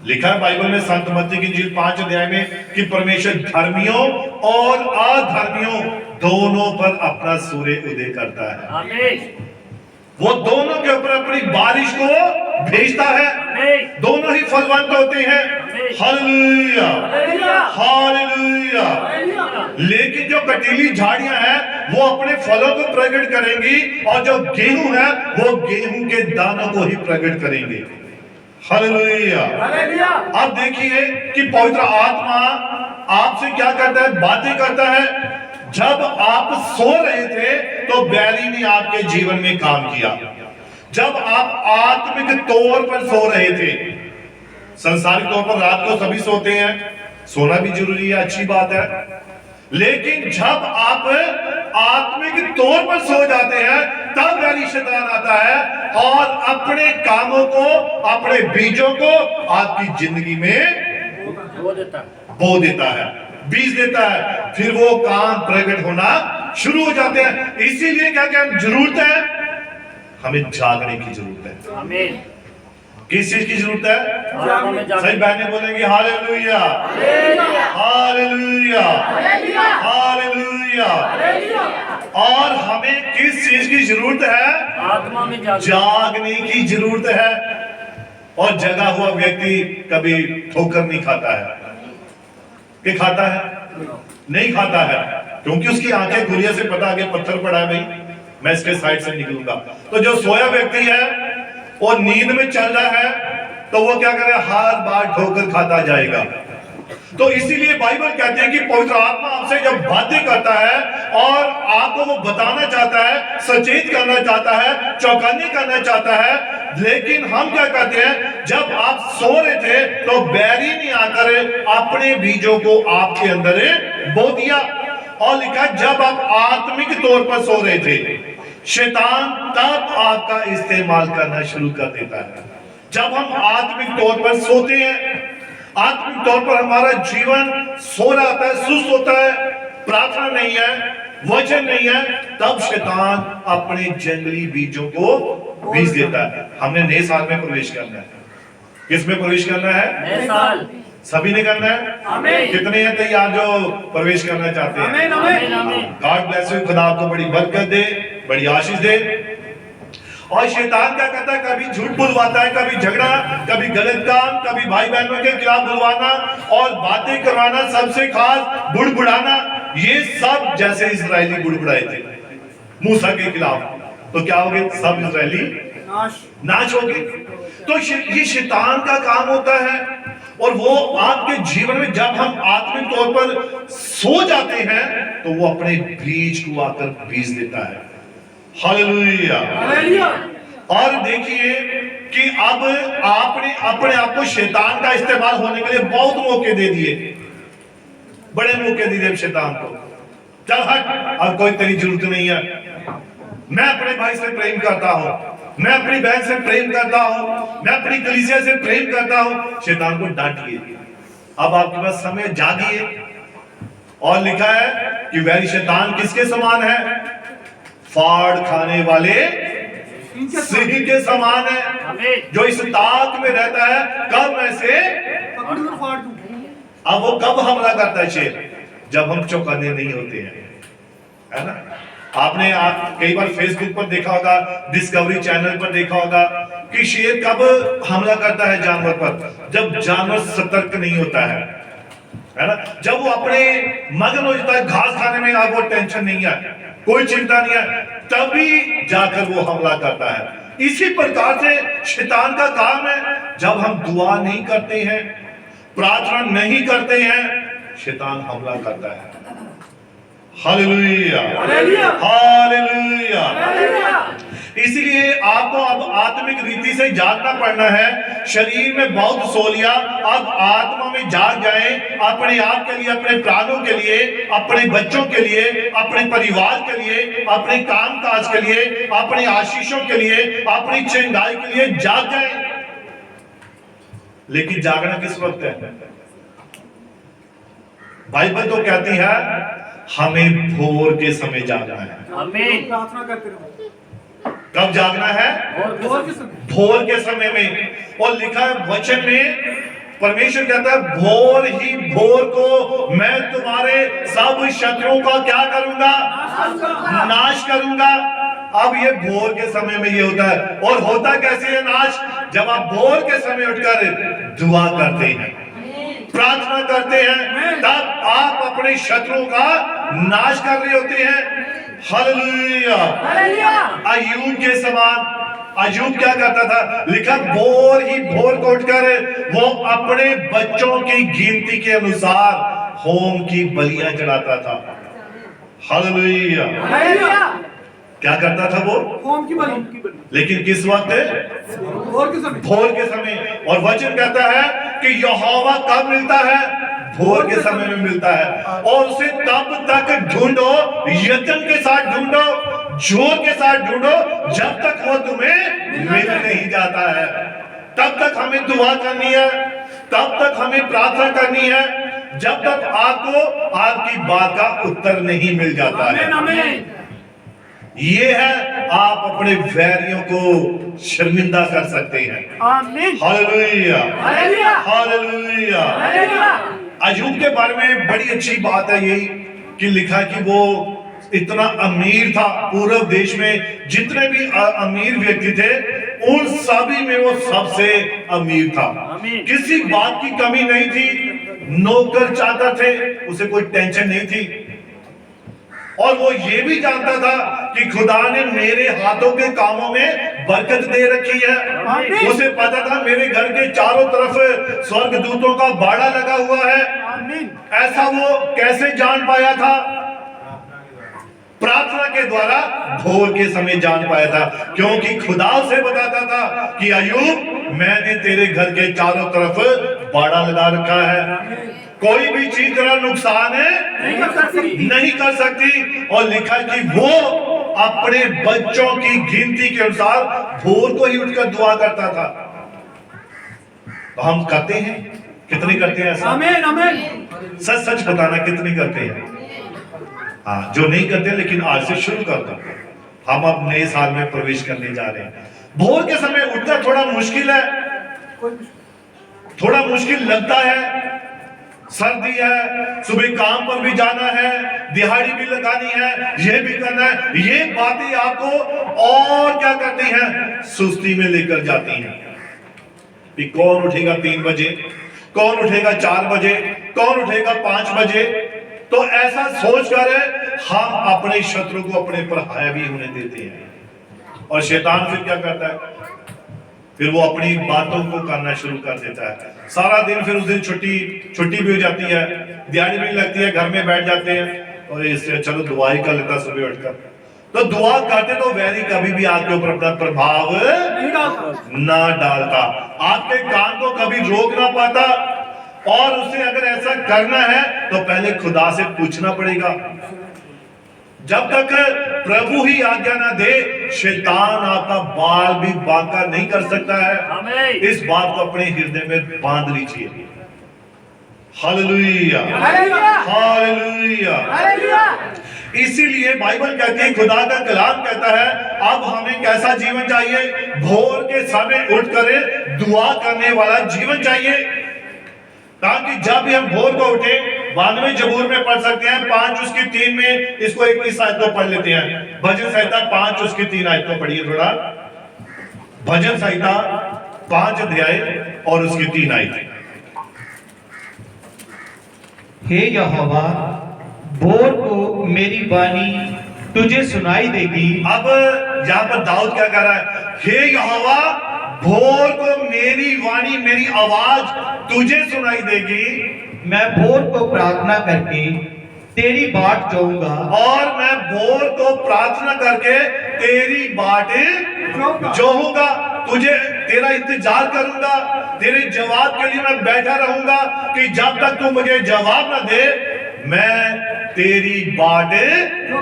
A: लिखा है बाइबल में संत मत्ती की इंजील 5 अध्याय में कि परमेश्वर धर्मियों और अधर्मियों दोनों पर अपना सूर्य उदय करता है। वो दोनों के ऊपर अपनी बारिश को भेजता है। दोनों ही फलवंत होते हैं। Hallelujah, hallelujah. लेकिन जो कटीली झाड़ियां हैं वो अपने फलों को प्रकट करेंगी, और जो गेहूं है वो गेहूं के दानों को ही प्रकट करेंगे। हालेलुया। अब देखिए कि पवित्र आत्मा आपसे क्या करता है? बातें करता है। जब आप सो रहे थे तो बैरी ने आपके जीवन में काम किया। जब आप आत्मिक तौर पर सो रहे थे, संसारिक तौर पर रात को सभी सोते हैं, सोना भी जरूरी है, अच्छी बात है। लेकिन जब आप आत्मिक तौर पर सो जाते हैं तब बैरी शैतान आता है और अपने कामों को, अपने बीजों को आपकी जिंदगी में बो देता है, बीज देता है। फिर वो काम प्रकट होना शुरू हो जाते हैं। इसीलिए क्या क्या जरूरत है? हमें जागने की जरूरत है। आमीन। किस चीज की जरूरत है? सही बहनें बोलेंगे हालेलुया, हालेलुया, हालेलुया। और हमें किस चीज की जरूरत है? आत्मा में जागने की जरूरत है। और जगा हुआ व्यक्ति कभी ठोकर नहीं खाता है। कि खाता है? नहीं खाता है, क्योंकि उसकी आंखें खुली से पता आगे पत्थर पड़ा है, भाई मैं इसके साइड से निकलूंगा। तो जो सोया व्यक्ति है और नींद में चल रहा है तो वो क्या करे? हर बार ठोकर खाता जाएगा। तो इसीलिए बाइबल कहते हैं कि पवित्र आत्मा आपसे जब बातें करता है और आपको वो बताना चाहता है, सचेत करना चाहता है, चौकन्नी करना चाहता है, लेकिन हम क्या करते हैं? जब आप सो रहे थे तो बैरी ने आकर अपने बीजों को आपके अंदर बो दिया। और लिखा जब आप आत्मिक तौर पर सो रहे थे, शैतान तब आपका इस्तेमाल करना शुरू कर देता है। जब हम आत्मिक तौर पर सोते हैं, आत्मिक तौर पर हमारा जीवन सो रहा होता है, सुस्त होता है, प्रार्थना नहीं है, वचन नहीं है, तब शैतान अपने जंगली बीजों को बीज देता है। हमने नए साल में प्रवेश करना है। किस में प्रवेश करना है? नए साल। सभी ने करना है। आमीन। कितने हैं तैयार जो प्रवेश करना चाहते हैं? आमीन, आमीन। God bless you. खुदा आपको बड़ी बरकत दे, बड़ी आशीष दे। और शैतान क्या करता है? कभी झूठ बुलवाता है, कभी झगड़ा, कभी गलत काम, कभी भाई बहनों के खिलाफ बुलवाना और बातें करवाना, सबसे खास बुड़बुड़ाना। ये सब जैसे इजरायली बुड़बुड़ाए थे मूसा के खिलाफ, तो क्या हो गए? सब इजरायली नाश हो गए। तो ये शैतान का काम होता है। और वो आपके जीवन में जब हम आत्मिक तौर पर सो जाते हैं तो वो अपने बीज को आकर बीज देता है। हालेलुया। और देखिए कि अब आपने अपने आप को शैतान का इस्तेमाल होने के लिए बहुत मौके दे दिए, बड़े मौके दे दिए शैतान को। चल हट, अब कोई तेरी जरूरत नहीं है, मैं अपने भाई से प्रेम करता हूं, मैं अपनी बहन से प्रेम करता हूं, मैं अपनी कलीसिया से प्रेम करता हूं। शैतान को डांटिए। अब आपके पास समय, जागिए। और लिखा है कि वैरी शैतान किसके समान है? फाड़ खाने वाले सिंह के समान है, जो इस ताक में रहता है कब मैं से अब वो कब हमला करता है शेर? जब हम चौकन्ने नहीं होते हैं, है ना? आपने कई बार फेसबुक पर देखा होगा, डिस्कवरी चैनल पर देखा होगा कि शेर कब हमला करता है जानवर पर? जब जानवर सतर्क नहीं होता है ना? जब वो अपने मगन हो जाता है घास खाने में, आपको टेंशन नहीं है, कोई चिंता नहीं है, तभी जाकर वो हमला करता है। इसी प्रकार से शैतान का काम है, जब हम दुआ नहीं करते हैं, प्रार्थना नहीं करते हैं, शैतान हमला करता है। Hallelujah,
C: hallelujah,
A: hallelujah.
C: हालेलुया।
A: इसलिए आपको अब आत्मिक रीति से जागना पड़ना है। शरीर में बहुत सो लिया, अब आत्मा में जाग जाए, अपने आप के लिए, अपने प्राणों के लिए, अपने बच्चों के लिए, अपने परिवार के लिए, अपने काम काज के लिए, अपनी आशीषों के लिए, अपनी चंगाई के लिए जाग जाए। लेकिन जागना किस वक्त है? बाइबल तो कहती है हमें भोर के समय जागना है।
C: आमीन। प्रार्थना करते रहो।
A: कब जागना है?
C: भोर के समय।
A: भोर के समय में। और लिखा है वचन में, परमेश्वर कहता है भोर ही भोर को मैं तुम्हारे सब शत्रुओं का क्या करूंगा? नाश करूंगा। अब ये भोर के समय में ये होता है। और होता कैसे है नाश? जब आप भोर के समय उठकर दुआ करते हैं, प्रार्थना करते हैं, तब आप अपने शत्रुओं का नाश कर रहे होते हैं। Hallelujah,
C: hallelujah.
A: अय्यूब के समान, अय्यूब क्या करता था? लिखा भोर ही भोर को उठकर वो अपने बच्चों की गिनती के अनुसार होम की बलियां चढ़ाता था। Hallelujah,
C: hallelujah.
A: क्या करता था वो?
C: होम की बलि।
A: लेकिन किस वक्त?
C: भोर के समय।
A: भोर के समय। और वचन कहता है कि यहोवा कब मिलता है? भोर के समय में मिलता है। और उसे तब तक ढूंढो, यत्न के साथ ढूंढो, जोर के साथ ढूंढो, जब तक वो तुम्हें मिल नहीं जाता है। तब तक हमें दुआ करनी है, तब तक हमें प्रार्थना करनी है, जब तक आपको आपकी बात का उत्तर नहीं मिल जाता है।
C: आमीन।
A: ये है आप अपने वैरियों को शर्मिंदा कर सकते हैं।
C: आमीन।
A: Hallelujah,
C: hallelujah.
A: हालेलुया।
C: हालेलुया।
A: अय्यूब के बारे में बड़ी अच्छी बात है यही कि लिखा कि वो इतना अमीर था, पूर्व देश में जितने भी अमीर व्यक्ति थे उन सभी में वो सबसे अमीर था। किसी बात की कमी नहीं थी, नौकर चाकर थे, उसे कोई टेंशन नहीं थी। और वो ये भी जानता था कि खुदा ने मेरे हाथों के कामों में बरकत दे रखी है। उसे पता था मेरे घर के चारों तरफ स्वर्गदूतों का बाड़ा लगा हुआ है।
C: आमीन।
A: ऐसा वो कैसे जान पाया था? प्रार्थना के द्वारा भोर के समय जान पाया था, क्योंकि खुदा से बताता था कि अय्यूब मैंने तेरे घर के चारों तरफ बाड़ा लगा रखा है, कोई भी चीज तेरा नुकसान नहीं कर सकती। और लिखा कि वो अपने बच्चों की गिनती के अनुसार भोर को ही उठकर दुआ करता था। तो हम करते हैं? कितने करते हैं ऐसा?
C: आमीन। आमीन।
A: सच सच बताना, कितने करते हैं? हाँ, जो नहीं करते लेकिन आज से शुरू कर दो। हम अब नए साल में प्रवेश करने जा रहे हैं। भोर के समय उठना थोड़ा मुश्किल है, थोड़ा मुश्किल लगता है। सर्दी है, सुबह काम पर भी जाना है, दिहाड़ी भी लगानी है, ये भी करना है। ये बातें आपको और क्या करती हैं? सुस्ती में लेकर जाती हैं। कि कौन उठेगा 3 बजे, कौन उठेगा 4 बजे, कौन उठेगा 5 बजे। तो ऐसा सोचकर हम अपने शत्रु को अपने पर हावी होने देते हैं। और शैतान फिर क्या करता है? फिर वो अपनी बातों को करना शुरू कर देता है। सारा दिन, फिर उस दिन छुट्टी भी हो जाती है, दिहाड़ी भी लगती है, घर में बैठ जाते हैं और इससे चलो दुआ ही कर लेता सुबह उठकर। तो दुआ करते तो वैरी कभी भी आपके ऊपर अपना प्रभाव ना डालता, आपके काम को कभी रोक ना पाता। और उसे अगर ऐसा करना है तो पहले खुदा से पूछना पड़ेगा। जब तक प्रभु ही आज्ञा ना दे, शैतान आपका बाल भी बांका नहीं कर सकता है। इस बात को अपने हृदय में बांध लीजिए। Hallelujah, hallelujah. इसीलिए बाइबल कहती है, खुदा का कलाम कहता है, अब हमें कैसा जीवन चाहिए? भोर के समय उठकर दुआ करने वाला जीवन चाहिए। ताकि जब भी हम भोर को उठे 92 जबूर में पढ़ सकते हैं, 5 उसकी 3 में इसको 21 आयत को पढ़ लेते हैं। भजन संहिता 5 उसकी 3 आयत को पढ़िए थोड़ा। भजन संहिता 5 अध्याय और उसकी 3 आयत।
B: हे यहोवा, भोर को मेरी वाणी तुझे सुनाई देगी।
A: अब यहाँ पर दाऊद क्या कह रहा है? हे यहोवा, भोर को मेरी वाणी, मेरी आवाज तुझे सुनाई देगी।
B: मैं भोर को प्रार्थना करके तेरी बाट जाऊंगा,
A: और मैं भोर को प्रार्थना करके तेरी बाट जोहूंगा। तुझे तेरा इंतजार करूंगा, तेरे जवाब के लिए मैं बैठा रहूंगा कि जब तक तू मुझे जवाब न दे मैं तेरी बाट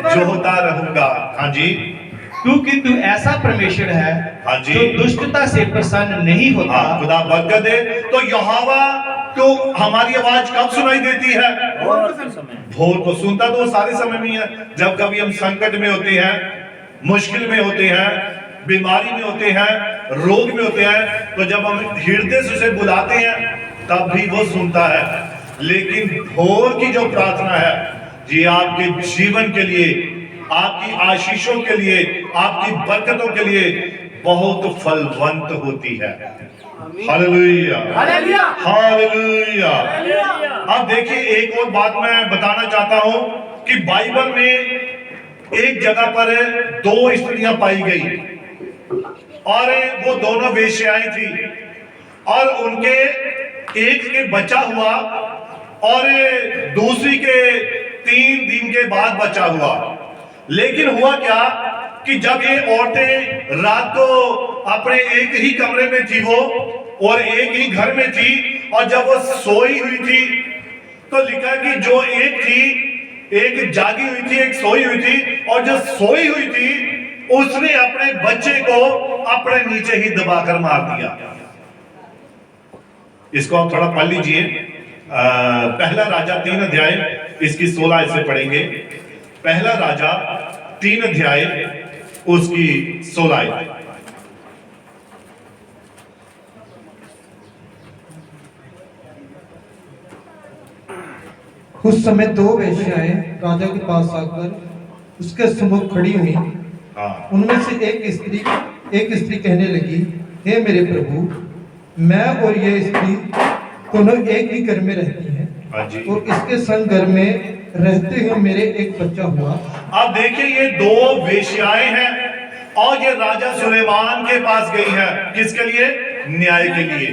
A: जोहता रहूंगा। हाँ जी,
B: क्योंकि तू ऐसा परमेश्वर है
A: हाँ जी,
B: जो दुष्टता से प्रसन्न नहीं होता।
A: हाँ, खुदा बरकत दे। तो यहोवा को हमारी आवाज कब सुनाई देती है? भोर को। सुनता तो वो सारे समय में है। जब कभी हम संकट में होते हैं, मुश्किल में होते हैं, बीमारी में होते हैं, रोग में होते हैं, तो जब हम हृदय से उसे बुलाते हैं तब भी वो सुनता है। लेकिन भोर की जो प्रार्थना है ये आपके जीवन के लिए, आपकी आशीषों के लिए, आपकी बरकतों के लिए बहुत फलवंत होती है। Hallelujah,
C: hallelujah,
A: hallelujah. अब देखिए, एक और बात मैं बताना चाहता हूं कि बाइबल में एक जगह पर 2 स्त्रियां पाई गई और वो दोनों वेश्याएं थी और उनके एक के बच्चा हुआ और दूसरी के 3 दिन के बाद बच्चा हुआ। लेकिन हुआ क्या कि जब ये औरतें रात को अपने एक ही कमरे में थी वो और एक ही घर में थी, और जब वो सोई हुई थी तो लिखा कि जो एक थी, एक जागी हुई थी, एक सोई हुई थी, और जो सोई हुई थी उसने अपने बच्चे को अपने नीचे ही दबाकर मार दिया। इसको आप थोड़ा पढ़ लीजिए। पहला राजा 3 अध्याय इसकी 16 से पढ़ेंगे। पहला राजा 3 अध्याय उसकी 16।
E: उस समय 2 वेश्याएं राजा के पास आकर उसके सम्मुख खड़ी हुई। उनमें से एक स्त्री कहने लगी, हे मेरे प्रभु, मैं और ये स्त्री दोनों एक ही घर में रहती हैं और इसके संग घर में रहते हुए मेरे एक बच्चा हुआ।
A: अब देखिए, ये 2 वेश्याएं हैं और ये राजा सुलेमान के पास गई है। किसके लिए? न्याय के लिए।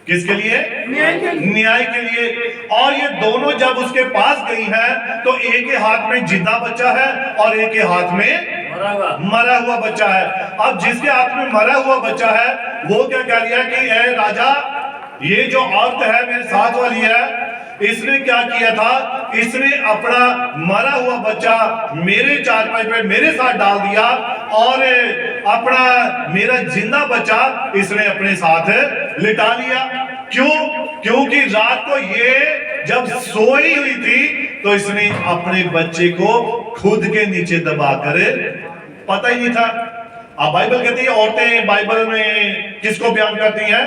A: किसके लिए? न्याय के लिए। और ये दोनों जब उसके पास गई है तो एक के हाथ में जिंदा बच्चा है और एक के हाथ में मरा हुआ बच्चा है। अब जिसके हाथ में मरा हुआ बच्चा है वो क्या कह लिया कि ए राजा, ये जो औरत है मेरे साथ वाली है, इसने क्या किया था? इसने अपना मरा हुआ बच्चा मेरे चारपाई पे मेरे साथ डाल दिया और अपना मेरा जिंदा बच्चा इसने अपने साथ लिटा लिया। क्यों? क्योंकि रात को ये जब सोई हुई थी तो इसने अपने बच्चे को खुद के नीचे दबाकर, पता ही नहीं था। अब बाइबल कहती है, औरतें बाइबल में किसको बयान करती हैं?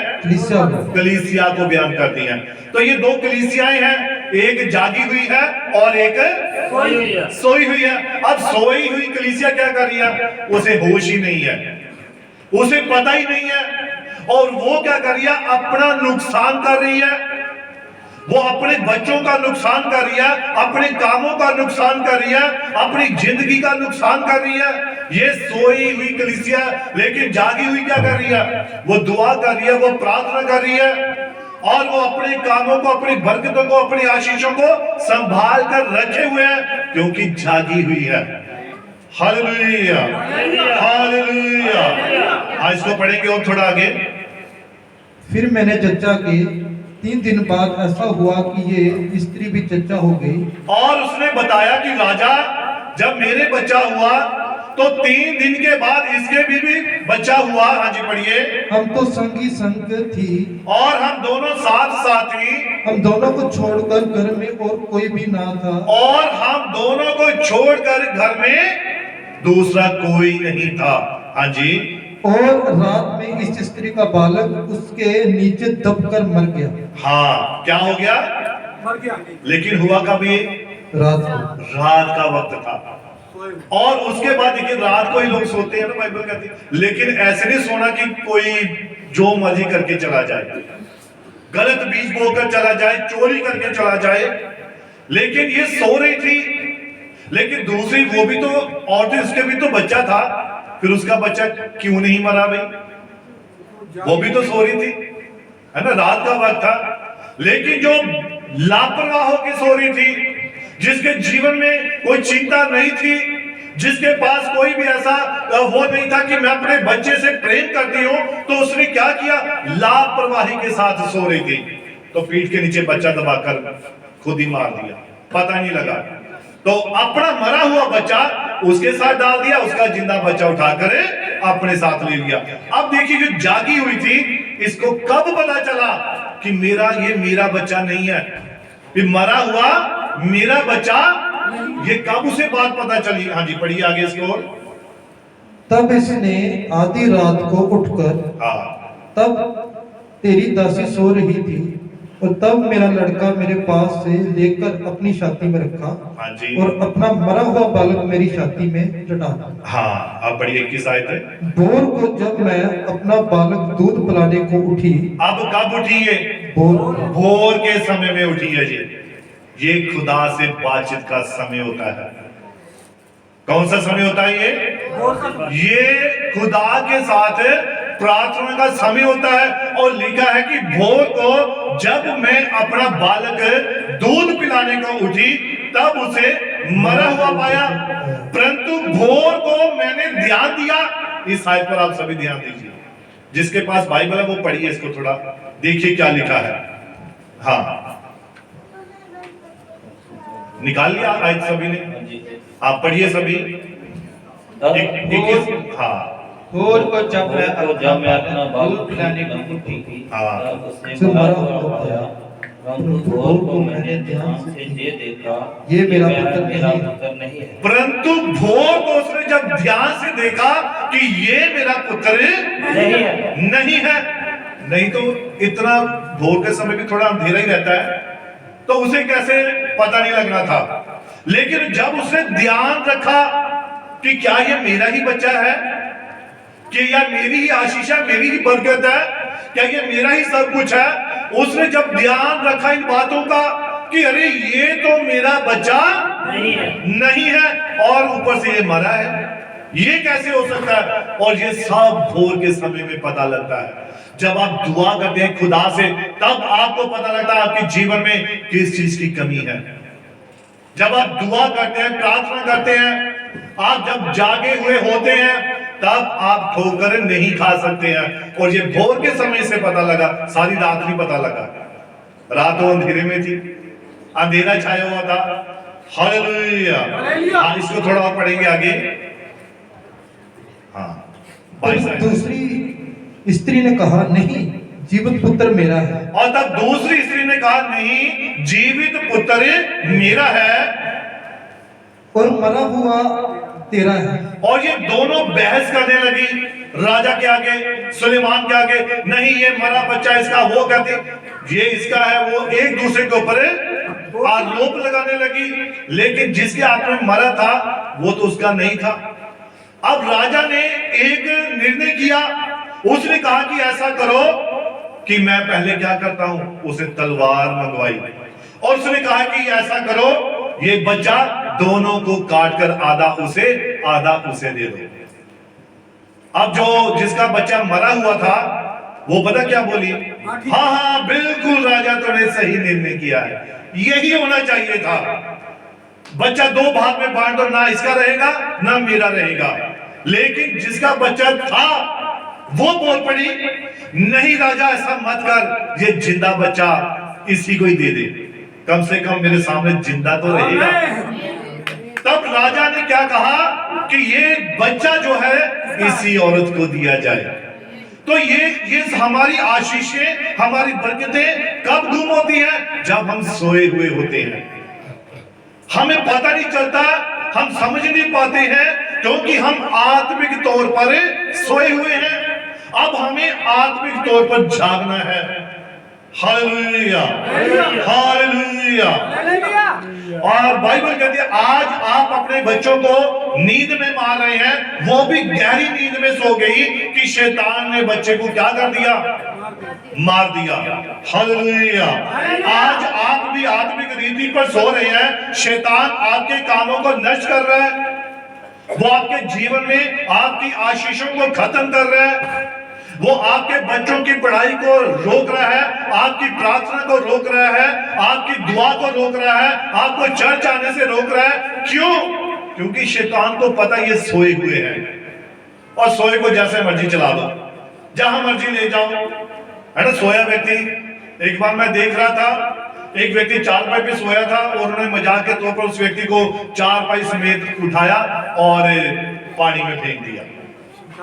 A: कलीसिया को बयान करती हैं। तो ये 2 कलीसियाएं हैं, एक जागी हुई है और एक सोई हुई है। अब सोई हुई कलीसिया क्या कर रही है? उसे होश ही नहीं है, उसे पता ही नहीं है, और वो क्या कर रही है? अपना नुकसान कर रही है। वो अपने बच्चों का नुकसान कर रही है, अपने कामों का नुकसान कर रही है, अपनी जिंदगी का नुकसान कर रही है। ये सोई हुई कलीसिया, लेकिन जागी हुई क्या कर रही है? वो दुआ कर रही है, वो प्रार्थना कर रही है, और वो अपने कामों को, अपनी बरकतों को, अपनी आशीषों को संभाल कर रखे हुए हैं, क्योंकि जागी हुई है। Hallelujah, hallelujah. आज इसको पढ़ेंगे और थोड़ा आगे।
E: फिर मैंने चर्चा की, 3 दिन बाद ऐसा हुआ कि ये स्त्री भी चर्चा हो गई।
A: और उसने बताया कि राजा, जब मेरे बच्चा हुआ तो 3 दिन के बाद इसके भी बच्चा हुआ। हाँ जी, पढ़िए।
E: हम तो संगी संग थी
A: और हम दोनों साथ साथी,
E: हम दोनों को छोड़कर घर में और कोई भी ना था,
A: और हम दोनों को छोड़कर घर में दूसरा कोई नहीं था। हाँ जी।
E: और रात में इस स्त्री का बालक उसके नीचे दबकर मर गया।
A: हाँ, क्या हो गया?
C: मर गया।
A: लेकिन हुआ कब ये?
E: रात को।
A: रात का वक्त था। और उसके बाद देखिए, रात को ही लोग सोते हैं ना, बाइबल कहती है। लेकिन ऐसे नहीं सोना कि कोई जो मर्जी करके चला जाए, गलत बीज बोकर चला जाए, चोरी करके चला जाए। लेकिन ये सो रही थी, लेकिन दूसरी वो भी तो औरत, उसके भी तो बच्चा था, फिर उसका बच्चा क्यों नहीं मरा भाई? वो भी तो सो रही थी, है ना, रात का वक्त था। लेकिन जो लापरवाह होकर सो रही थी, जिसके जीवन में कोई चिंता नहीं थी, जिसके पास कोई भी ऐसा वो नहीं था कि मैं अपने बच्चे से प्रेम करती हूं, तो उसने क्या किया? लापरवाही के साथ सो रही थी, तो पीठ के नीचे बच्चा दबाकर खुद ही मार दिया, पता नहीं लगा। तो अपना मरा हुआ बच्चा उसके साथ डाल दिया, उसका जिंदा बच्चा उठाकर अपने साथ ले लिया। अब देखिए, जो जागी हुई थी, इसको कब पता चला कि ये मेरा बच्चा नहीं है, ये मरा हुआ मेरा बच्चा, ये कब उसे बात पता चली? हाँ जी, पढ़िए आगे इसको।
E: तब इसने आधी रात को उठकर,
A: हाँ,
E: तब तेरी दासी सो रही थी, और तब मेरा लड़का मेरे पास से लेकर अपनी छाती में रखा,
A: हाँ जी,
E: और अपना मरा हुआ बालक मेरी छाती में लटा दिया।
A: हाँ, अब पढ़िए 21 आयत है।
E: भोर को जब मैं अपना बालक दूध पिलाने को उठी,
A: अब कब उठी है? भोर के समय में उठी है जी। ये खुदा से बातचीत का समय होता है। कौन सा समय होता है ये खुदा के साथ प्रार्थना का समय होता है। और लिखा है कि भोर को जब मैं अपना बालक दूध पिलाने को उठी, तब उसे मरा हुआ पाया, परंतु भोर को मैंने ध्यान दिया। इस आयत पर आप सभी ध्यान दीजिए, जिसके पास बाइबल है वो पढ़िए इसको, थोड़ा देखिए क्या लिखा है। हाँ, निकाल लिया आयत सभी ने? आप पढ़िए सभी। हाँ,
B: भोर को जब मैं
F: अपना
B: दूध पिलाने को उठी,
A: हाँ,
F: उसने मरा हुआ पाया, परंतु भोर को मैंने ध्यान से ये देखा,
E: ये मेरा
F: मेरा
E: पुत्र
F: पुत्र नहीं है।
A: परंतु भोर को उसने जब ध्यान से देखा कि ये मेरा पुत्र नहीं है। नहीं तो इतना भोर के समय भी थोड़ा अंधेरा ही रहता है, तो उसे कैसे पता नहीं लगना था। लेकिन जब उसने ध्यान रखा कि क्या ये मेरा ही बच्चा है, कि या मेरी ही आशीष है, मेरी ही बरकत है, क्या ये मेरा ही सब कुछ है, उसने जब ध्यान रखा इन बातों का कि अरे ये तो मेरा बच्चा नहीं है, और ऊपर से ये मरा है, ये कैसे हो सकता है? और ये सब भोर के समय में पता लगता है। जब आप दुआ करते हैं खुदा से, तब आपको पता लगता है आपके जीवन में किस चीज की कमी है। जब आप दुआ करते हैं, प्रार्थना करते हैं, आप जब जागे हुए होते हैं, तब आप ठोकर नहीं खा सकते हैं। और ये भोर के समय से पता लगा, सारी रात नहीं पता लगा। रात तो अंधेरे में थी, अंधेरा छाया हुआ था। हालेलुया। इसको थोड़ा और पढ़ेंगे आगे। हाँ,
E: दूसरी स्त्री ने कहा, नहीं, जीवित पुत्र मेरा है।
A: और तब दूसरी स्त्री ने कहा, नहीं, जीवित पुत्र मेरा है,
E: और मरा हुआ तेरा है।
A: और ये दोनों बहस करने लगी राजा के आगे, सुलेमान के आगे। नहीं, ये मरा बच्चा इसका, वो कहते ये इसका है, वो एक दूसरे के ऊपर आरोप लगाने लगी। लेकिन जिसके हाथ में मरा था वो तो उसका नहीं था। अब राजा ने एक निर्णय किया, उसने कहा कि ऐसा करो कि मैं पहले क्या करता हूं, उसे तलवार मंगवाई, और उसने कहा कि ऐसा करो, ये बच्चा दोनों को काटकर आधा उसे दे दो। अब जो जिसका बच्चा मरा हुआ था वो पता क्या बोली? हाँ हाँ बिल्कुल राजा, तूने सही निर्णय किया है, यही होना चाहिए था। बच्चा दो भाग में बांट दो, ना इसका रहेगा ना मेरा रहेगा। लेकिन जिसका बच्चा था वो बोल पड़ी, नहीं राजा ऐसा मत कर, ये जिंदा बच्चा इसी को ही दे दे, कम से कम मेरे सामने जिंदा तो रहेगा। तब राजा ने क्या कहा कि ये बच्चा जो है इसी औरत को दिया जाए। तो ये हमारी आशीषें, हमारी बरकतें कब गुम होती हैं? जब हम सोए हुए होते हैं, हमें पता नहीं चलता, हम समझ नहीं पाते हैं क्योंकि हम आत्मिक तौर पर सोए हुए हैं। अब हमें आत्मिक तौर पर जागना है। Hallelujah, hallelujah. और बाइबल कहती है आज आप अपने बच्चों को नींद में मार रहे हैं, वो भी गहरी नींद में सो गई कि शैतान ने बच्चे को क्या कर दिया, मार दिया। हालेलुया। आज आप भी आत्मिक रीति पर सो रहे हैं, शैतान आपके कामों को नष्ट कर रहा है, वो आपके जीवन में आपकी आशीषों को खत्म कर रहा है, वो आपके बच्चों की पढ़ाई को रोक रहा है, आपकी प्रार्थना को रोक रहा है, आपकी दुआ को रोक रहा है, आपको चर्च आने से रोक रहा है। क्यों? क्योंकि शैतान को पता ये सोए हुए हैं और सोए को जैसे मर्जी चला दो, जहां मर्जी ले जाओ, है ना। सोया व्यक्ति, एक बार मैं देख रहा था, एक व्यक्ति चारपाई पे सोया था और उन्होंने मजाक के तौर पर उस व्यक्ति को चारपाई समेत उठाया और पानी में फेंक दिया।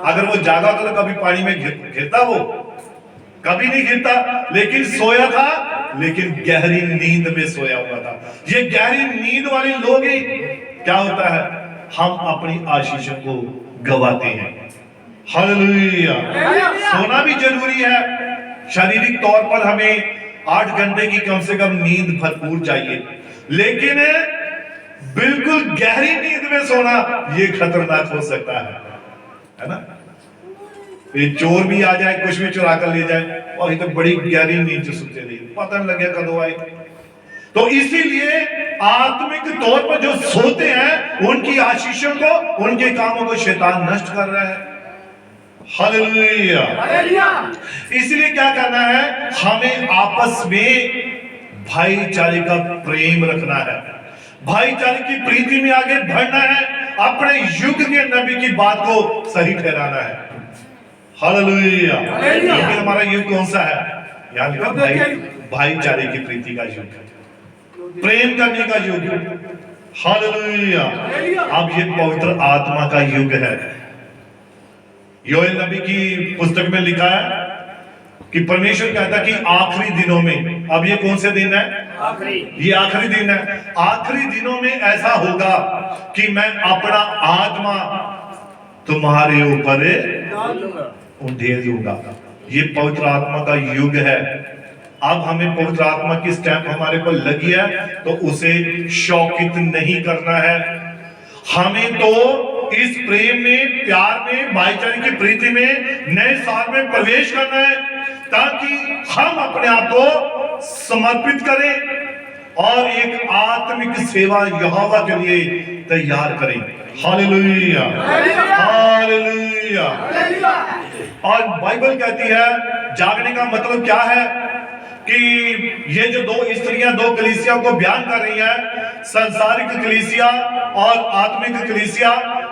A: अगर वो जागा तो कभी पानी में गिरता, वो कभी नहीं गिरता, लेकिन सोया था, लेकिन गहरी नींद में सोया हुआ था। ये गहरी नींद वाले लोग ही क्या होता है, हम अपनी आशीषों को गवाते हैं। हालेलुया। सोना भी जरूरी है, शारीरिक तौर पर हमें 8 घंटे की कम से कम नींद भरपूर चाहिए, लेकिन बिल्कुल गहरी नींद में सोना ये खतरनाक हो सकता है ना। ये चोर भी आ जाए, कुछ भी चुरा कर ले जाए, और ये तो बड़ी गहरी नींद से सुनते रही, पता नहीं लगे कदों आए। तो इसीलिए आत्मिक तौर पर जो सोते हैं उनकी आशीषों को, उनके कामों को शैतान नष्ट कर रहा है। हालेलुया। इसलिए क्या करना है, हमें आपस में भाईचारे का प्रेम रखना है, भाईचारे की प्रीति में आगे बढ़ना है, अपने युग के नबी की बात को सही ठहराना है। हालेलुया। लेकिन हमारा युग कौन सा है? यहाँ लिखा भाईचारे की प्रीति का युग, प्रेम करने का युग। हालेलुया। अब ये पवित्र आत्मा का युग है। योएल नबी की पुस्तक में लिखा है कि परमेश्वर कहता कि आखिरी दिनों में, अब ये कौन से दिन है? ये आखिरी दिन है। आखिरी दिनों में ऐसा होगा कि मैं अपना आत्मा तुम्हारे ऊपर उंडेल दूंगा। ये पवित्र आत्मा का युग है। अब हमें पवित्र आत्मा की स्टैंप हमारे पर लगी है तो उसे शौकित नहीं करना है। हमें तो इस प्रेम में, प्यार में, भाईचारे की प्रीति में नए साल में प्रवेश करना है, ताकि हम अपने आप को समर्पित करें और एक आत्मिक सेवा यहोवा के लिए तैयार करें। Hallelujah, hallelujah. और बाइबल कहती है जागने का मतलब क्या है कि ये जो दो स्त्रियां दो कलीसिया को बयान कर रही हैं, संसारिक कलीसिया और आत्मिक कलीसिया।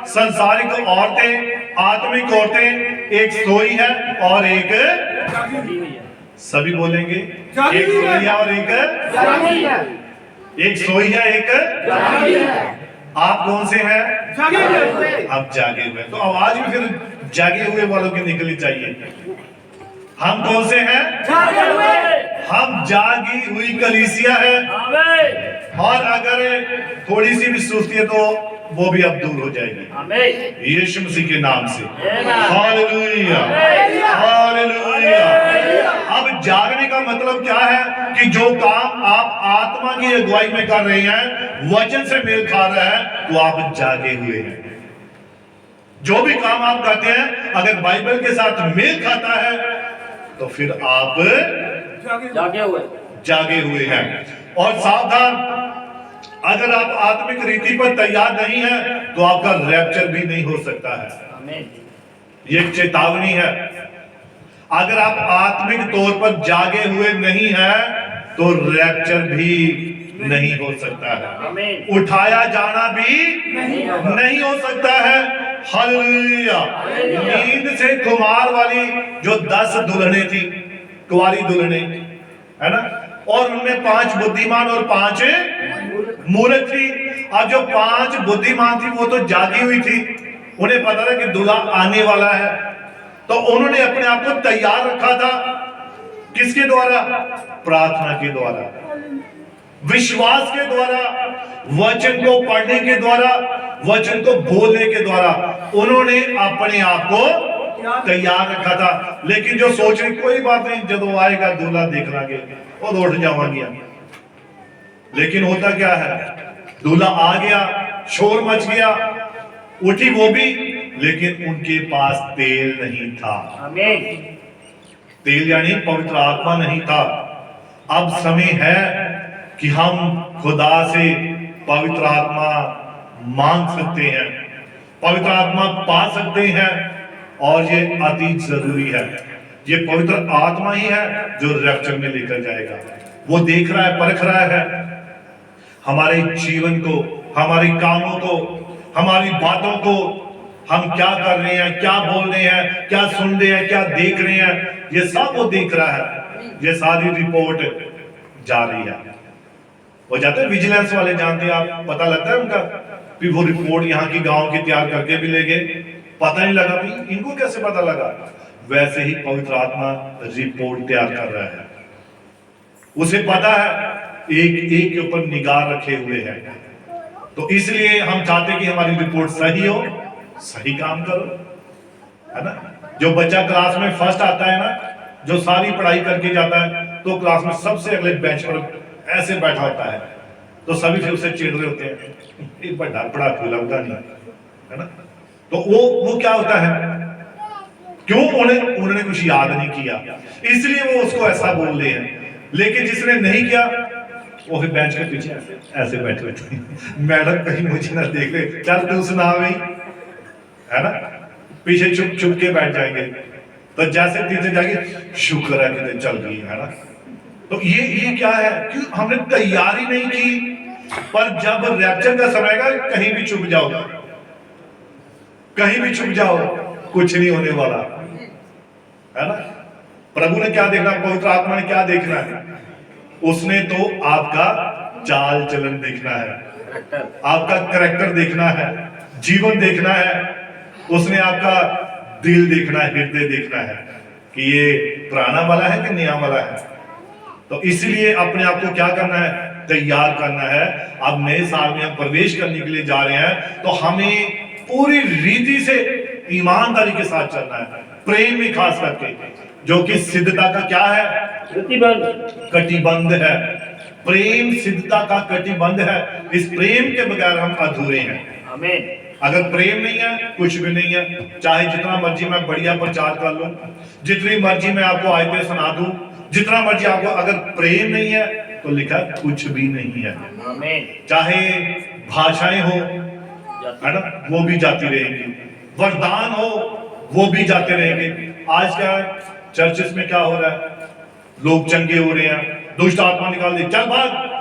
A: संसारिक औरतें, आत्मिक औरतें, एक सोई है और एक सभी बोलेंगे, एक सोई है और एक सोई है, एक आप कौन से हैं? आप जागे हुए। तो आवाज भी फिर जागे हुए वालों की निकलनी चाहिए। हम कौन से हैं? जागे हुए। हम जागी हुई कलीसिया है। और अगर थोड़ी सी भी सुस्ती है तो वो भी अब दूर हो जाएगी यीशु मसीह के नाम से। Hallelujah, hallelujah. अब जागने का मतलब क्या है कि जो काम आप आत्मा की अगुवाई में कर रहे हैं, वचन से मेल खा रहा है, तो आप जागे हुए हैं। जो भी काम आप करते हैं अगर बाइबल के साथ मेल खाता है तो फिर आप जागे हुए हैं। और सावधान, अगर आप आत्मिक रीति पर तैयार नहीं है तो आपका रैप्चर भी नहीं हो सकता है। ये एक चेतावनी है। अगर आप आत्मिक तौर पर जागे हुए नहीं हैं तो रैप्चर भी नहीं हो सकता है, उठाया जाना भी नहीं हो सकता है। हालेलुया। नींद से खुमार वाली जो 10 दुल्हनें थी, कुंवारी दुल्हनें, है ना, और उनमें 5 बुद्धिमान और 5 मूर्ख थी। अब जो 5 बुद्धिमान थी वो तो जागी हुई थी, उन्हें पता था कि दूल्हा आने वाला है, तो उन्होंने अपने आप को तैयार रखा था। किसके द्वारा? प्रार्थना के द्वारा, विश्वास के द्वारा, वचन को पढ़ने के द्वारा, वचन को बोलने के द्वारा उन्होंने अपने आप को तैयार रखा था। लेकिन जो सोच रही कोई बात नहीं, जब आएगा दूल्हा देख लांगे और उठ जावांगे। लेकिन होता क्या है, दूल्हा आ गया, शोर मच गया, उठी वो भी, लेकिन उनके पास तेल नहीं था। तेल यानी पवित्र आत्मा नहीं था। अब समय है कि हम खुदा से पवित्र आत्मा मांग सकते हैं, पवित्र आत्मा पा सकते हैं, और ये अति जरूरी है। ये पवित्र आत्मा ही है जो रैप्चर में लेकर जाएगा। वो देख रहा है, परख रहा है हमारे जीवन को, हमारे कामों को, हमारी बातों को, हम क्या कर रहे हैं, क्या बोल रहे हैं, क्या सुन रहे हैं, क्या देख रहे हैं, ये सब वो देख रहा है। ये सारी रिपोर्ट जा रही है। वो जाते हैं विजिलेंस वाले, जानते हैं आप, पता लगता है उनका, फिर वो रिपोर्ट यहाँ की गांव की तैयार करके भी ले गए, पता नहीं लगा भाई इनको कैसे पता लगा। वैसे ही पवित्र आत्मा रिपोर्ट तैयार कर रहा है। उसे पता है, एक एक के ऊपर निगाह रखे हुए है। तो इसलिए हम चाहते हैं कि हमारी रिपोर्ट सही हो, सही काम करो, है ना। जो बच्चा क्लास में फर्स्ट आता है ना, जो सारी पढ़ाई करके जाता है, तो क्लास में सबसे अगले बेंच पर ऐसे बैठा होता है, तो सभी फिर उसे चिढ़ रहे होते हैं, एक बड़ा पढ़ाकू लगता नहीं, है ना। तो वो क्या होता है, क्यों उन्होंने कुछ याद नहीं किया, इसलिए वो उसको ऐसा बोल रहे हैं। लेकिन जिसने नहीं किया वो फिर बेंच के पीछे ऐसे बैठे रहते हैं, मैडम कहीं मुझे ना देख ले, चल तू सुना भाई, है ना। पीछे चुप चुप के बैठ जाएंगे, तो जैसे पीछे जाएंगे, शुक्र है कि चल गई, है ना। तो ये क्या है, क्यों हमने तैयारी नहीं की। पर जब रैप्चर का समय आएगा, कहीं भी छुप जाओ, कहीं भी छुप जाओ, कुछ नहीं होने वाला, है ना। प्रभु ने क्या देखना, पवित्र आत्मा ने क्या देखना है, उसने तो आपका चाल चलन देखना है, आपका कैरेक्टर देखना है, जीवन देखना है। उसने आपका दिल देखना है, हृदय देखना है कि ये पुराना वाला है कि नया वाला है। तो इसलिए अपने आप को क्या करना है, तैयार करना है। अब नए साल में हम प्रवेश करने के लिए जा रहे हैं, तो हमें पूरी रीति से ईमानदारी के साथ चलना है, प्रेम में खास करके, जो कि सिद्धता का क्या है, कटिबंध है। प्रेम सिद्धता का कटिबंध है। इस प्रेम के बगैर हम अधूरे हैं। आमीन। अगर प्रेम नहीं है, कुछ भी नहीं है। चाहे जितना मर्जी मैं बढ़िया प्रचार कर लूं, जितनी मर्जी मैं आपको आयतें सुना दूं, जितना मर्जी आपको, अगर प्रेम नहीं है तो लिखा कुछ भी नहीं है। आमीन। चाहे भाषाएं हो, है ना, वो भी जाती रहेंगी, वरदान हो वो भी जाते रहेंगे। आज क्या है, चर्चेस में क्या हो रहा है, लोग चंगे हो रहे हैं, दुष्ट आत्मा निकाल दे, चल भाग,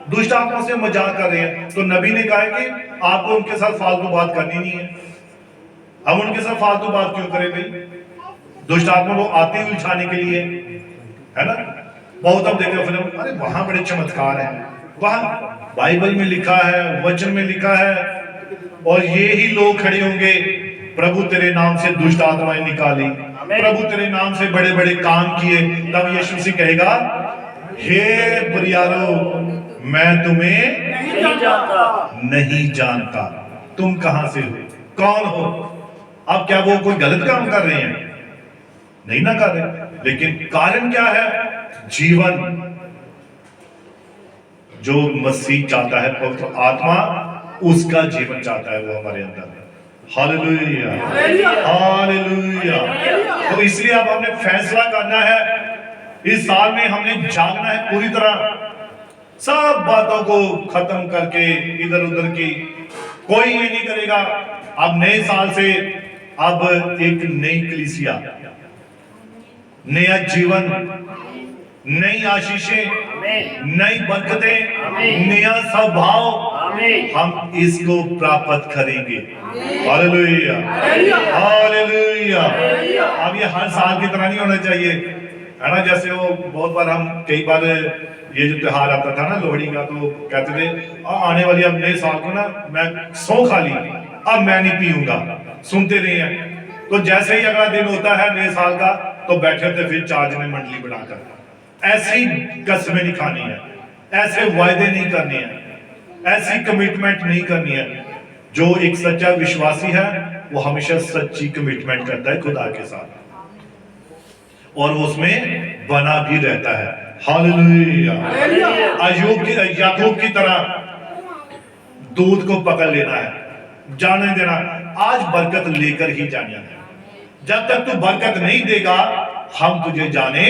A: दुष्ट आत्मा से मजाक कर रहे हैं। तो नबी ने कहा है कि आपको उनके साथ फालतू बात करनी नहीं है। हम उनके साथ फालतू बात क्यों करें भाई, दुष्ट आत्मा को आते ही उलझाने के लिए, है ना। बहुत हम देखते हैं फिल्म, अरे वहां बड़े चमत्कार हैं, वहां बाइबल में लिखा है, वचन में लिखा है, और ये ही लोग खड़े होंगे, प्रभु तेरे नाम से दुष्ट आत्माएं निकाली, प्रभु तेरे नाम से बड़े बड़े काम किए। तब यीशु मसीह कहेगा, हे बुरियारो, मैं तुम्हें नहीं जानता, तुम कहां से हो, कौन हो। अब क्या वो कोई गलत काम कर रहे हैं, नहीं ना कर रहे, लेकिन कारण क्या है, जीवन जो मसीह चाहता है, पवित्र आत्मा उसका जीवन चाहता है, वो हमारे अंदर है। Hallelujah, hallelujah. तो इसलिए अब हमने फैसला करना है, इस साल में हमने जागना है पूरी तरह, सब बातों को खत्म करके, इधर उधर की कोई ये नहीं करेगा। अब नए साल से अब एक नई कलीसिया, नया जीवन, नई आशीषें, नई बरकतें, नया स्वभाव, हम इसको प्राप्त करेंगे। Hallelujah, hallelujah. अब ये हर साल की तरह नहीं होना चाहिए, है ना। जैसे वो बहुत बार हम, कई बार ये जो त्योहार आता था ना लोहड़ी का, तो कहते थे आने वाली अब नए साल को ना मैं सौ खा ली, अब मैं नहीं पीऊंगा, सुनते रहे हैं। तो जैसे ही अगला दिन होता है नए साल का, तो बैठे थे फिर 4 जने मंडली बनाकर, ऐसी कसमें नहीं खानी है, ऐसे वायदे नहीं करने हैं, ऐसी कमिटमेंट नहीं करनी है। जो एक सच्चा विश्वासी है वो हमेशा सच्ची कमिटमेंट करता है खुदा के साथ, और वो उसमें बना भी रहता है। हालेलुया। अय्यूब की याकूब की तरह दूध को पकड़ लेना है, जाने देना, आज बरकत लेकर ही जाना है। जब तक तू बरकत नहीं देगा हम तुझे जाने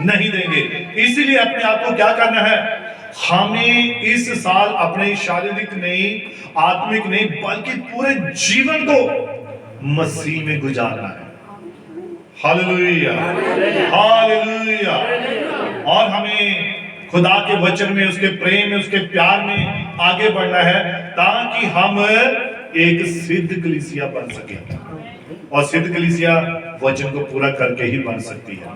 A: नहीं देंगे। इसीलिए अपने आप को क्या करना है, हमें इस साल अपने शारीरिक नहीं, आत्मिक नहीं, बल्कि पूरे जीवन को मसीह में गुजारना है। Hallelujah, hallelujah. और हमें खुदा के वचन में, उसके प्रेम में, उसके प्यार में आगे बढ़ना है, ताकि हम एक सिद्ध कलीसिया बन सके। और सिद्ध कलीसिया वचन को पूरा करके ही बन सकती है।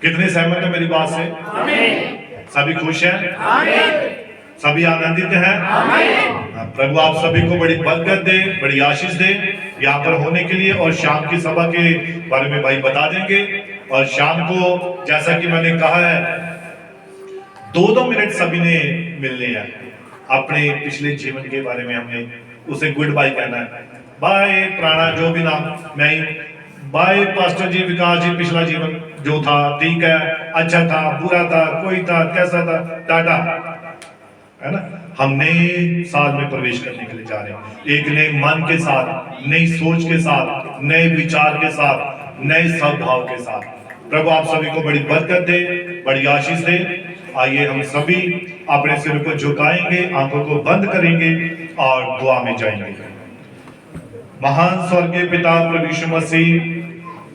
A: कितने सहमत है मेरी बात से? सभी खुश हैं? सभी आनंदित हैं? प्रभु आप सभी को बड़ी बरकत दे, बड़ी आशीष दे यहाँ पर होने के लिए। और शाम की सभा के बारे में भाई बता देंगे। और शाम को जैसा कि मैंने कहा है 2-2 मिनट सभी ने मिलने हैं, अपने पिछले जीवन के बारे में हमने उसे गुड बाय कहना है। बाय प्राणा, जो भी नाम, मैं बाय पास्टर जी, विकास जी, पिछला जीवन जो था ठीक है, अच्छा था, बुरा था, कोई था, कैसा था, टाटा, है ना। हम नए साल में प्रवेश करने के लिए जा रहे हैं, एक नए मन के साथ, नई सोच के साथ, नए विचार के साथ, नए स्वभाव के साथ। प्रभु आप सभी को बड़ी बरकत दे, बड़ी आशीष दे। आइए हम सभी अपने सिर को झुकाएंगे, आंखों को बंद करेंगे और दुआ में जाएंगे। महान स्वर्गीय पिता प्रभु यीशु मसीह,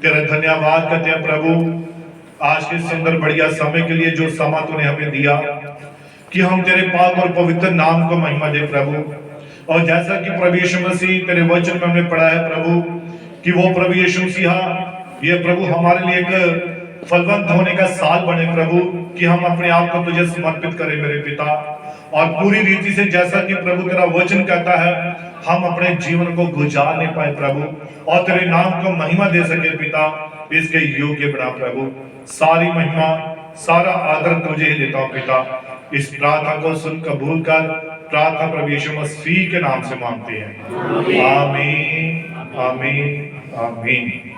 A: तेरा धन्यवाद करते हैं प्रभु आज के सुंदर बढ़िया समय के लिए, जो समय तूने हमें दिया कि हम तेरे पाक और पवित्र नाम को महिमा दे प्रभु। और जैसा कि प्रभु यीशु मसीह तेरे वचन में हमने पढ़ा है प्रभु, कि वो प्रभु यीशु मसीहा ये प्रभु हमारे लिए एक फलवंत होने का साल बने प्रभु, कि हम अपने आप को तुझे समर्पित करें मेरे पिता। और पूरी रीति से जैसा कि प्रभु तेरा वचन कहता है, हम अपने जीवन को गुजार नहीं पाए प्रभु, और तेरे नाम को महिमा दे सके पिता, इसके योग्य बना प्रभु। सारी महिमा, सारा आदर तुझे ही देता हूं पिता। इस प्रार्थना को सुन कबूल कर, प्रार्थना प्रभु यीशु मसीह के नाम से मांगते हैं। आमीन, आमीन, आमीन।